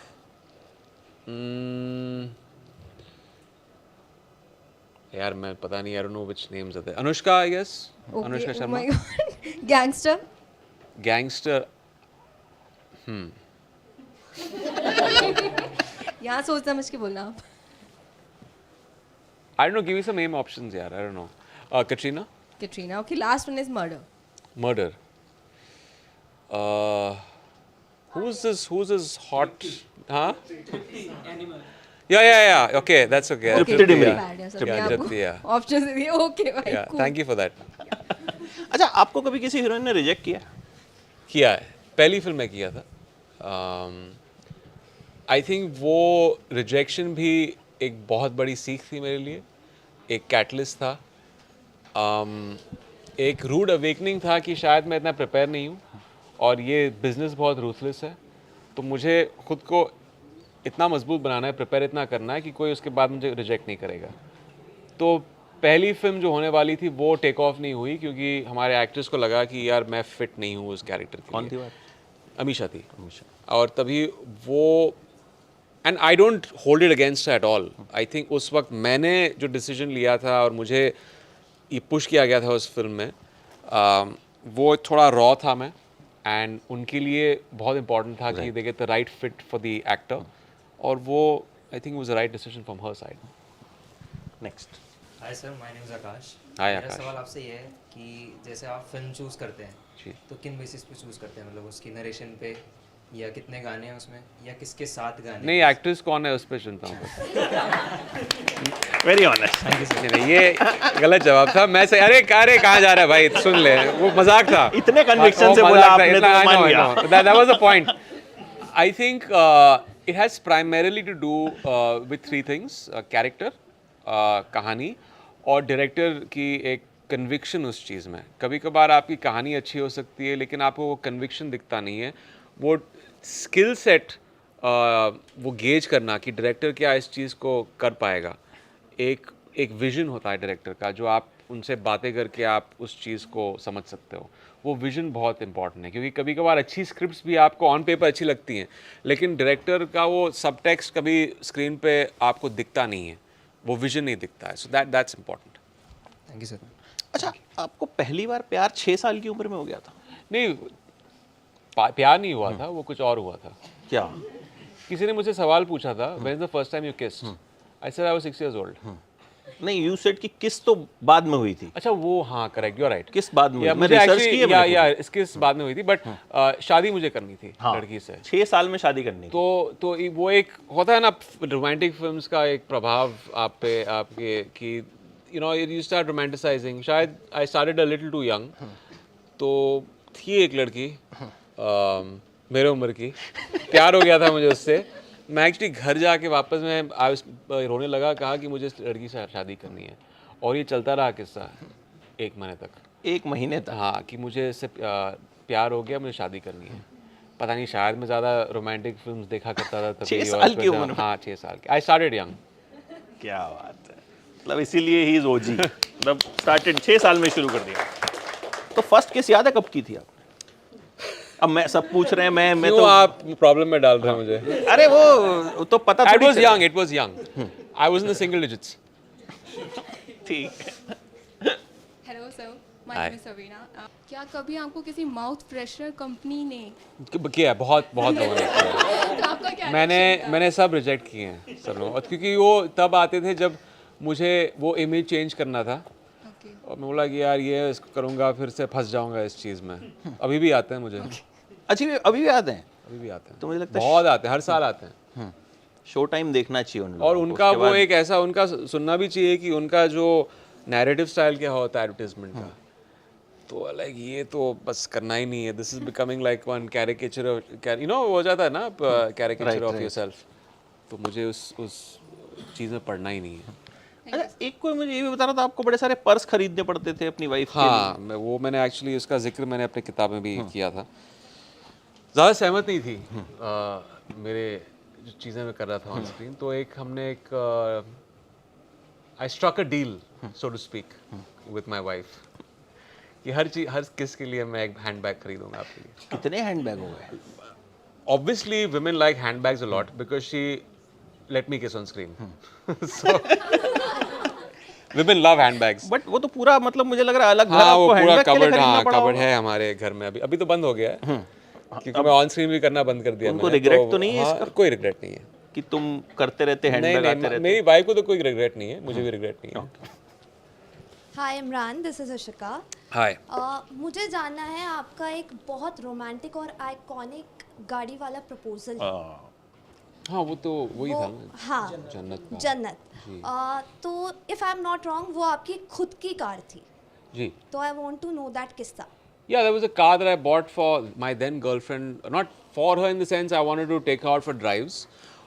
यार मैं पता नहीं, I don't know which names are there. Anushka, I guess. Anushka Oh Sharma. my God. Gangster. Gangster. यहाँ सोच समझ के बोलना आप. I don't know. Give me some name options, यार. I don't know. Katrina. Katrina. Okay, last one is murder. Murder. Who's this hot? Huh? Animal. Yeah. Okay, that's okay. Okay, Tripti Dimri. bad है, सब Yeah, आपको Tripti, yeah. options दिए. Okay, भाई. Yeah, cool. thank you for that. अच्छा, आपको कभी किसी heroine ने रिजेक्ट किया? किया है, पहली फिल्म में किया था. आई थिंक वो रिजेक्शन भी एक बहुत बड़ी सीख थी मेरे लिए, एक कैटलिस्ट था, एक रूड अवेकनिंग था कि शायद मैं इतना प्रिपेयर नहीं हूँ और ये बिज़नेस बहुत रूथलेस है, तो मुझे खुद को इतना मजबूत बनाना है, प्रिपेयर इतना करना है कि कोई उसके बाद मुझे रिजेक्ट नहीं करेगा. तो पहली फिल्म जो होने वाली थी वो टेक ऑफ नहीं हुई क्योंकि हमारे एक्टर्स को लगा कि यार मैं फिट नहीं हूँ उस कैरेक्टर के कौन लिए. थी बात? अमीशा थी. और तभी वो, and I don't hold it against at all. I think उस वक्त मैंने जो डिसीजन लिया था और मुझे ये पुश किया गया था उस फिल्म में, वो थोड़ा रॉ था मैं, एंड उनके लिए बहुत इंपॉर्टेंट था कि they get the right fit for the actor, और वो I think was the right decision from her side. Next. Hi sir, my name is Aakash. Hi मेरा आकाश. सवाल आपसे ये है कि जैसे आप फिल्म चूज़ करते हैं जी. तो किन बेसिस पे चूज़ करते हैं, मतलब उसकी नरेशन पे, या कितने गाने हैं उसमें, या किसके साथ गाने? नहीं, एक्ट्रेस कौन है उस पर चुनता हूँ. Very honest. नहीं, ये गलत जवाब था. मैं से अरे कहाँ जा रहा है भाई, सुन ले, वो मजाक था. इतने conviction से बोला आपने तो मान गया. That was the point. I think it has primarily to do with three things: character, कहानी, और डायरेक्टर की एक कन्विक्शन उस चीज़ में. कभी कभार आपकी कहानी अच्छी हो सकती है लेकिन आपको वो कन्विक्शन दिखता नहीं है. वो स्किल सेट, वो गेज करना कि डायरेक्टर क्या इस चीज़ को कर पाएगा. एक विजन होता है डायरेक्टर का, जो आप उनसे बातें करके आप उस चीज़ को समझ सकते हो. वो विजन बहुत इंपॉर्टेंट है क्योंकि कभी कभार अच्छी स्क्रिप्ट्स भी आपको ऑन पेपर अच्छी लगती हैं लेकिन डायरेक्टर का वो सब टेक्स्ट कभी स्क्रीन पे आपको दिखता नहीं है, वो विजन नहीं दिखता है. So that's important. Thank you sir. अच्छा, आपको पहली बार प्यार 6 साल की उम्र में हो गया था? नहीं, प्यार नहीं हुआ था, वो कुछ और हुआ था. क्या? किसी ने मुझसे सवाल पूछा था, when is the first time you kissed? I said I was 6 years old. नहीं, यू सेड कि किस तो बाद में हुई थी. अच्छा, वो हाँ, करेक्ट, यू आर राइट. किस बाद में हुई? मुझे एक्चुअली या इसके बाद में हुई थी, बट शादी मुझे करनी थी लड़की से. 6 साल में शादी करनी. तो वो एक होता है ना रोमांटिक फिल्म्स का एक प्रभाव आप पे, आपके कि you know you start romanticising. शायद I started a little too young. तो थी एक लड़की मेरे उम्र की, प्यार हो गया था मुझे उससे. मैं एक्चुअली घर जाके वापस मैं रोने लगा, कहा कि मुझे इस लड़की से शादी करनी है, और ये चलता रहा किस्सा 1 महीने तक. 1 महीने तक? हाँ, कि मुझे इससे प्यार हो गया, मुझे शादी करनी है. पता नहीं, शायद मैं ज़्यादा रोमांटिक फिल्म्स देखा करता था तभी. 6 साल की उम्र में? हाँ, 6 साल की. I started young. क्या बात है, मतलब इसीलिए ही इज ओजी. मतलब स्टार्टेड 6 साल में शुरू कर दिया. तो फर्स्ट किस याद है कब की थी आप? अब मैं सब पूछ रहे हैं, मैं तो आप प्रॉब्लम में डाल रहे हैं मुझे. अरे वो तो पता It थोड़ी was young. It was young. I was in the single digits. ठीक. Hello sir, my name is Savina. क्या कभी आपको किसी माउथ फ्रेशनर कंपनी ने किया है, बहुत लोगों ने किया. तो आपका क्या मैंने सब रिजेक्ट किए हैं सब लोग, क्योंकि वो तब आते थे जब मुझे वो इमेज चेंज करना था. और मैं बोला कि यार ये इसको करूँगा फिर से फंस जाऊँगा इस चीज़ में. अभी भी आते हैं मुझे. अच्छी, अभी भी आते हैं? अभी भी आते हैं. तो मुझे लगता है बहुत आते हैं, हर साल आते हैं. शो टाइम देखना चाहिए उन लोगों और को. उनका वो एक ऐसा, उनका सुनना भी चाहिए कि उनका जो नैरेटिव स्टाइल क्या होता है एडवर्टीजमेंट का. तो लाइक ये तो बस करना ही नहीं है. This is becoming like one caricature, you know, हो जाता है ना कैरिकेचर ऑफ योरसेल्फ. तो मुझे उस चीज़ में पढ़ना ही नहीं है. अच्छा, एक कोई मुझे ये भी बता रहा था आपको बड़े सारे पर्स खरीदने पड़ते थे अपनी वाइफ के लिए. हाँ, मैंने एक्चुअली उसका जिक्र मैंने अपने किताब में भी किया था. ज़्यादा सहमत नहीं थी मेरे जो चीज़ें मैं कर रहा था ऑन स्क्रीन. तो हमने I struck a deal, so to speak, with my wife कि हर किस के लिए मैं एक हैंड बैग खरीदूंगा आपके लिए. कितने हैंड बैग हो गए? Obviously, women like handbags a lot because she let me kiss on screen. So Women love handbags. But वो तो पूरा मतलब मुझे लग रहा है अलग घर हाँ वो आपको पूरा हैंडबैग के लिए कवर्ड, खरीदना हाँ पड़ा कवर्ड होगा। है हमारे घर में अभी तो बंद हो गया है क्योंकि मैं ऑन स्क्रीन भी करना बंद कर दिया उनको मैंने, regret तो नहीं है हाँ, इसका? कोई रिग्रेट नहीं है कि तुम करते रहते नहीं हैंडबैग आते नहीं रहते। मेरी वाइफ को तो कोई रिग्रेट नहीं है, मुझे भी रिग्रेट नहीं है। हाय इमरान, दिस इज़ अशिका। हाय। मुझे जानना है आपका एक बहुत रोमांटिक और आइकॉनिक गाड़ी वाला प्रपोजल है। हाँ वो तो वही था ना, हाँ जन्नत। जन्नत। जी। तो if I am not wrong वो आपकी खुद की कार थी, जी। तो I want to know that किस्सा। Yeah, there was a car that I bought for my then girlfriend, not for her in the sense I wanted to take her out for drives.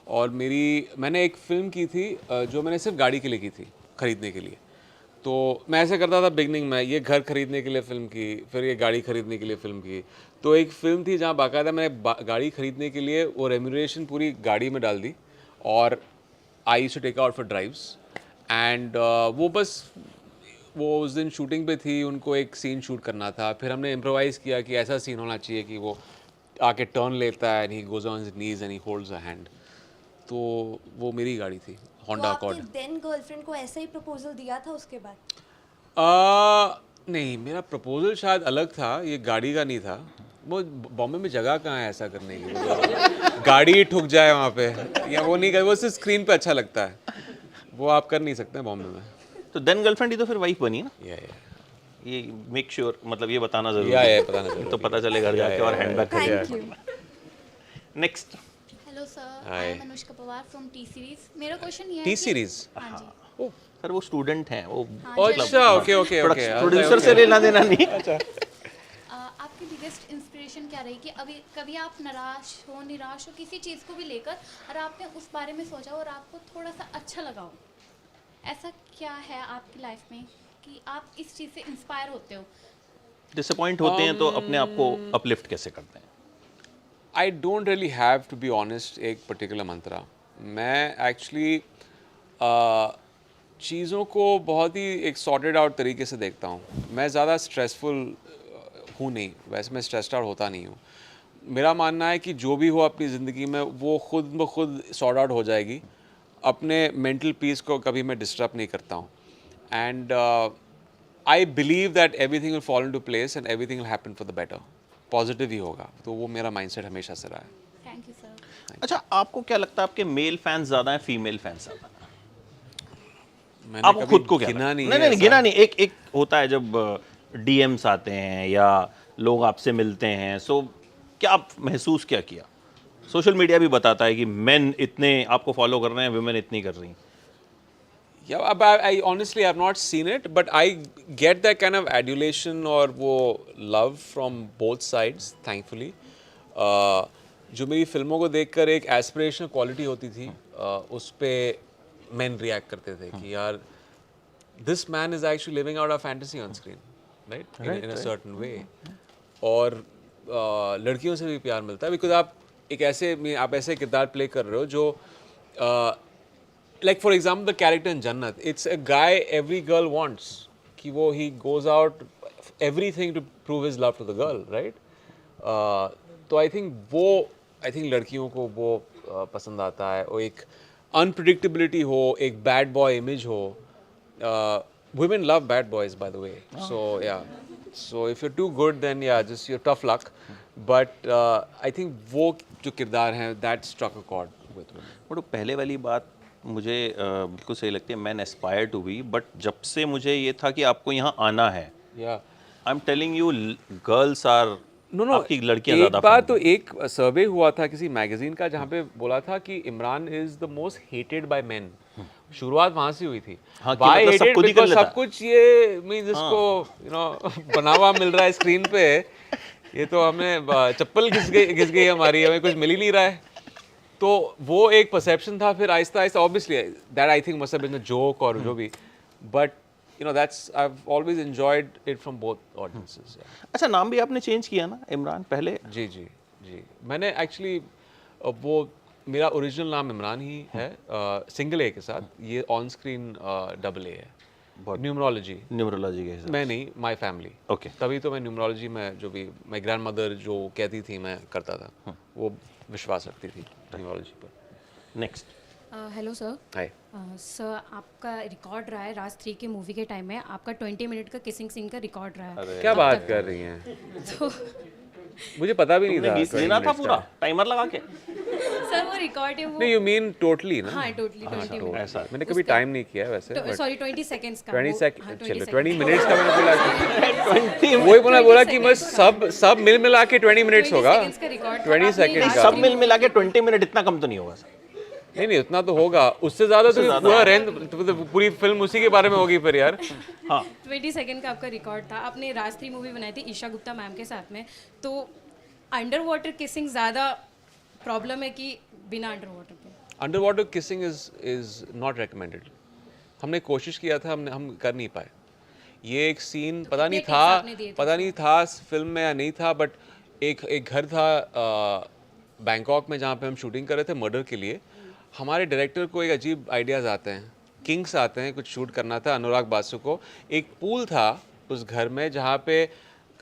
और मैंने एक film की थी जो मैंने सिर्फ गाड़ी के लिए की थी, खरीदने के लिए। तो मैं ऐसे करता था बिगनिंग में, ये घर खरीदने के लिए फ़िल्म की, फिर ये गाड़ी खरीदने के लिए फ़िल्म की। तो एक फ़िल्म थी जहाँ बाकायदा मैंने गाड़ी खरीदने के लिए वो रेम्यूनरेशन पूरी गाड़ी में डाल दी और I used to take out for drives and वो बस वो उस दिन शूटिंग पे थी, उनको एक सीन शूट करना था। फिर हमने इम्प्रोवाइज़ किया कि ऐसा सीन होना चाहिए कि वो आके टर्न लेता है and he goes on his knees and he holds a hand. तो वो मेरी गाड़ी थी, होंडा अकॉर्ड। तो आपकी देन गर्लफ्रेंड को ऐसा ही प्रपोजल दिया था उसके बाद? नहीं, मेरा प्रपोजल शायद अलग था, ये गाड़ी का नहीं था। वो बॉम्बे में जगह कहाँ है ऐसा करने की, गाड़ी ठुक जाए वहाँ पे या वो नहीं कर, वो सिर्फ स्क्रीन पे अच्छा लगता है, वो आप कर नहीं सकते बॉम्बे में। तो देन गर्लफ्रेंड ही तो फिर वाइफ बनी ना। ये मेक श्योर मतलब ये बताना जरूरी है, बताना जरूरी तो पता चले घर जाके और हैंडबैग खरीद। Next. Hello sir, I am Anushka Pawar from T series. मेरा क्वेश्चन ये है टी कि- सीरीज? हाँ जी। सर वो स्टूडेंट हैं वो। अच्छा, ओके ओके ओके। प्रोड्यूसर से लेना देना नहीं। अच्छा। आपकी बिगेस्ट इंस्पिरेशन क्या रही कि अभी कभी आप निराश हो किसी चीज़ को भी लेकर और आपने उस बारे में सोचा और आपको थोड़ा सा अच्छा लगा हो, ऐसा क्या है आपकी लाइफ में कि आप इस चीज़ से इंस्पायर होते हो? डिसअपॉइंट होते हैं तो अपने आप को अपलिफ्ट कैसे करते हैं? I don't really have to be honest एक पर्टिकुलर मंत्रा। मैं एक्चुअली चीज़ों को बहुत ही एक सॉर्टेड आउट तरीके से देखता हूँ। मैं ज़्यादा स्ट्रेसफुल हूँ नहीं, वैसे मैं स्ट्रेस्ड आउट होता नहीं हूँ। मेरा मानना है कि जो भी हो अपनी ज़िंदगी में वो खुद ब खुद सॉर्ट आउट हो जाएगी। अपने मेंटल पीस को कभी मैं डिस्टर्ब नहीं करता हूँ and I believe that everything will fall into place and everything will happen for the better. Positive ही होगा, तो वो मेरा माइंडसेट हमेशा से रहा है। Thank you sir. अच्छा, आपको क्या लगता है आपके मेल फैंस ज़्यादा हैं फीमेल फैंस ज़्यादा हैं? मैंने आपको कभी खुद को क्या गिना लगता है? नहीं नहीं है नहीं ऐसा। गिना नहीं, एक होता है जब डीएम्स आते हैं या लोग आपसे मिलते हैं, सो क्या आप महसूस क्या किया? सोशल मीडिया भी बताता है कि मेन इतने आपको फॉलो कर रहे हैं, वुमेन इतनी कर रही हैं। Yeah, I honestly have not seen it, but I get that kind of adulation और वो love from both sides, thankfully. जो मेरी फिल्मों को देखकर एक aspirational quality होती थी, उस पे men react करते थे कि यार this man is actually living out a fantasy on screen, right? In a certain way. और लड़कियों से भी प्यार मिलता है because आप ऐसे किरदार प्ले कर रहे हो जो like for example the character in Jannat, it's a guy every girl wants कि वो he goes out everything to prove his love to the girl, right? तो I think लड़कियों को वो पसंद आता है। और एक unpredictability हो, एक bad boy image हो। Women love bad boys by the way, so yeah, so if you're too good then yeah, just you're tough luck, but I think वो जो किरदार हैं that struck a chord with women। वो पहले वाली बात मुझे बिल्कुल सही लगती है, man aspire to be, but जब से मुझे ये था कि आपको यहाँ आना है, I am telling you girls are आपकी लड़कियाँ ज़्यादा। एक बार तो एक सर्वे हुआ था किसी मैगजीन का जहाँ पे बोला था कि Imran is the most hated by men. शुरुआत वहाँ से हुई थी। हाँ, Why मतलब सब hated? खुद ही कर Because लेता सब कुछ ये मीन्स इसको बना हुआ मिल रहा है स्क्रीन पे, ये तो हमें चप्पल घिस गई हमारी, हमें कुछ मिल ही नहीं रहा है। तो वो एक परसेप्शन था, फिर आहिस्ता आहिस्ता obviously that I think must have been a joke और जो भी, but you know that's I have always enjoyed it from both audiences. अच्छा, नाम भी आपने चेंज किया ना इमरान पहले? जी जी जी, मैंने एक्चुअली वो मेरा ओरिजिनल नाम इमरान ही है सिंगल ए के साथ, ये ऑन स्क्रीन डबल ए है। न्यूमरोलॉजी के हिसाब मैं नहीं, माय फैमिली। ओके, तभी तो मैं न्यूमरोलॉजी में जो भी माय ग्रैंडमदर जो कहती थी मैं करता था, वो विश्वास रखती थी न्यूमरोलॉजी पर। Next. Hello sir. Hi sir, आपका रिकॉर्ड रहा है राज 3 के मूवी के टाइम में, आपका 20 मिनट का किसिंग सीन का रिकॉर्ड रहा है। क्या बात कर रही हैं? तो मुझे पता भी नहीं था। 20 लेना था पूरा टाइमर लगा के। सर वो रिकॉर्ड है वो। नहीं, यू मीन टोटली ना? हाँ, टोटली 20 मिनट। ऐसा मैंने कभी टाइम नहीं किया है वैसे। सॉरी 20 सेकंड्स का। 20 सेकंड, चलो 20 20 मिनट्स का मैंने बोला। वही बोला कि मैं सब मिल मिला के 20 मिनट्स होगा। 20 सेकंड सब मिल मिला के 20 मिनट इतना कम तो नहीं होगा सर। नहीं उतना तो होगा, उससे ज्यादा तो पूरा पूरी फिल्म उसी के बारे में होगी फिर यार। हाँ 20 सेकंड का आपका रिकॉर्ड था। आपने राज 3 मूवी बनाई थी ईशा गुप्ता मैम के साथ में, तो अंडर वाटर किसिंग ज़्यादा प्रॉब्लम है कि बिना अंडर वाटर पे? Under water kissing is not recommended. हमने कोशिश किया था, हम कर नहीं पाए। ये एक सीन पता नहीं था फिल्म में या नहीं था, बट एक घर था बैंकॉक में जहाँ पे हम शूटिंग कर रहे थे मर्डर के लिए। हमारे डायरेक्टर को एक अजीब आइडियाज़ आते हैं, किंग्स आते हैं, कुछ शूट करना था अनुराग बासु को। एक पूल था उस घर में जहाँ पे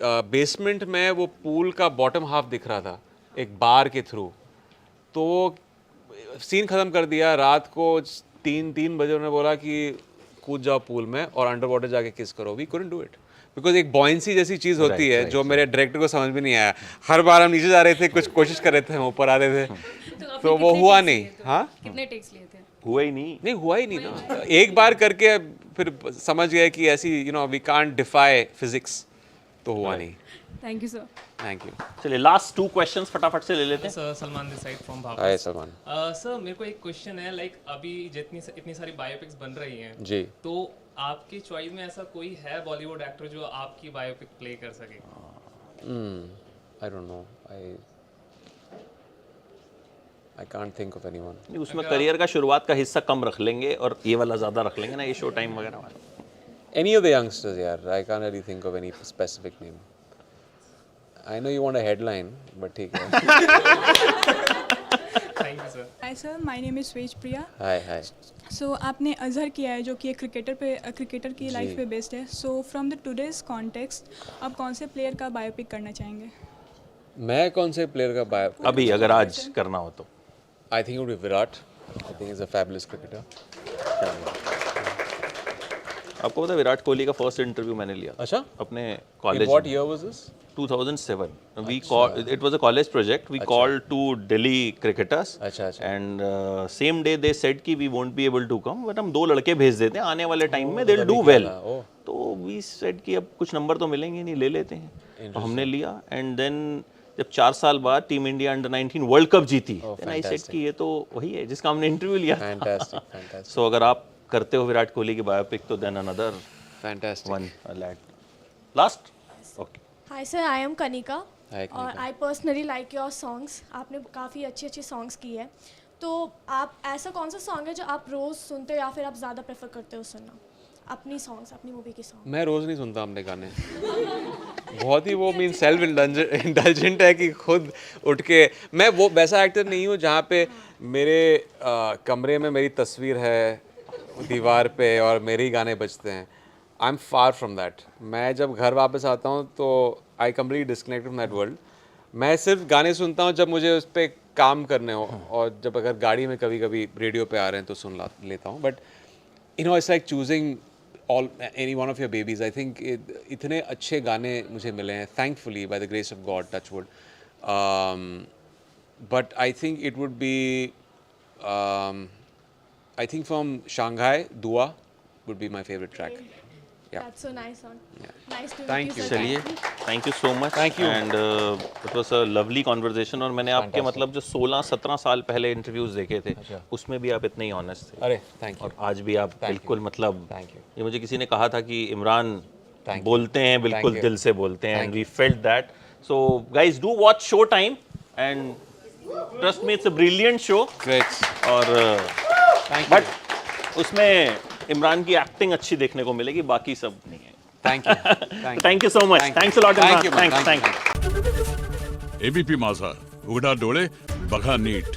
बेसमेंट में वो पूल का बॉटम हाफ दिख रहा था एक बार के थ्रू। तो सीन ख़त्म कर दिया, रात को 3 बजे उन्होंने बोला कि कूद जाओ पूल में और अंडर वाटर जाके किस करो। We couldn't do it because एक बॉयंसी जैसी चीज़ होती है जो मेरे डायरेक्टर को समझ में नहीं आया। हर बार हम नीचे जा रहे थे, कुछ कोशिश कर रहे थे, हम ऊपर आ रहे थे, तो वो हुआ नहीं। हाँ, कितने टेक्स लिए थे? हुआ ही नहीं ना। एक बार करके फिर समझ गए कि ऐसी वी कांट डिफाई फिजिक्स, तो हुआ नहीं। Thank you sir. Thank you. चलिए लास्ट 2 क्वेश्चंस फटाफट से ले लेते हैं। Sir Salman this side from Bhavna. Hi Salman. Sir मेरे को एक क्वेश्चन है, लाइक अभी इतनी सारी बायोपिक्स बन रही हैं जी, तो आपकी चॉइस में ऐसा कोई है बॉलीवुड एक्टर जो आपकी बायोपिक प्ले कर सके? आई don't no, I can't think of anyone. उसमें करियर का शुरुआत का हिस्सा कम रख लेंगे और ये वाला ज़्यादा रख लेंगे ना, ये शो टाइम वगैरह वाला। Any of the youngsters, यार, I can't really think of any specific name. I know you want a headline, but ठीक है। Thank you sir. Hi sir, my name is Swej Priya. Hi. So आपने अजहर किया है जो कि एक cricketer की लाइफ पे बेस्ड है। So from the today's context, आप कौन से प्लेयर का बायोपिक करना चाहेंगे? मैं कौन से प्लेयर का बायोपिक अभी अगर आज करना हो तो? I think it would be Virat. I think he's a fabulous cricketer. आपको पता है विराट कोहली का फर्स्ट इंटरव्यू मैंने लिया? अच्छा? अपने college. What year was this? 2007. It was a college project. We called 2 Delhi cricketers. अच्छा। And same day they said कि we won't be able to come, but हम 2 लड़के भेज देते हैं आने वाले टाइम में, they'll do well. तो we said कि अब कुछ नंबर तो मिलेंगे नहीं, ले लेते हैं। तो हमने लिया and then जब 4 साल बाद team India under 19 world cup जीती, then I said कि ये तो वही है जिसका हमने इंटरव्यू लिया। Fantastic. So अगर आप करते हो विराट कोहली की बायोपिक तो then another fantastic one lad. Last? Okay. Hi sir, I am Kanika. Hi Kanika. और I personally like your songs. आपने काफ़ी अच्छी सॉन्ग्स की है। तो आप ऐसा कौन सा सॉन्ग है जो आप रोज़ सुनते हो या फिर आप ज़्यादा प्रेफर करते हो सुनना? अपनी सॉन्ग्स, अपनी मूवी के सॉन्ग। मैं रोज़ नहीं सुनता अपने गाने। बहुत ही वो मीन सेल्फ इंडल्जेंट है कि खुद उठ के, मैं वो वैसा एक्टर नहीं हूँ जहाँ पे मेरे कमरे में मेरी तस्वीर है दीवार पे और मेरे ही गाने बजते हैं। I am far from that. मैं जब घर वापस आता हूँ तो I completely disconnect from that world. मैं सिर्फ गाने सुनता हूँ जब मुझे उस पर काम करने हो, और जब अगर गाड़ी में कभी कभी रेडियो पे आ रहे हैं तो सुन लेता हूँ। But it's like choosing any one of your babies. I think इतने अच्छे गाने मुझे मिले हैं, thankfully, by the grace of God, touch wood. But I think it would be, I think from Shanghai, Dua would be my favorite track. Yeah. That's so nice song. Nice to Thank meet you. चलिए, thank you so much. Thank you. And it was a lovely conversation. और मैंने आपके मतलब जो 16-17 साल पहले interviews देखे थे, उसमें भी आप इतने ही ऑनेस्ट थे। अरे थैंक यू। और आज भी आप बिल्कुल मतलब, थैंक यू। ये मुझे किसी ने कहा था कि इमरान बोलते हैं बिल्कुल दिल से बोलते हैं, and we felt that. So guys, do watch Showtime and trust me, it's a brilliant show. Great. और but उसमें इमरान की एक्टिंग अच्छी देखने को मिलेगी, बाकी सब नहीं है। Thank you so much. Thanks a lot, Imran. Thanks. ABP माझा, उघडा डोळे बघा नीट.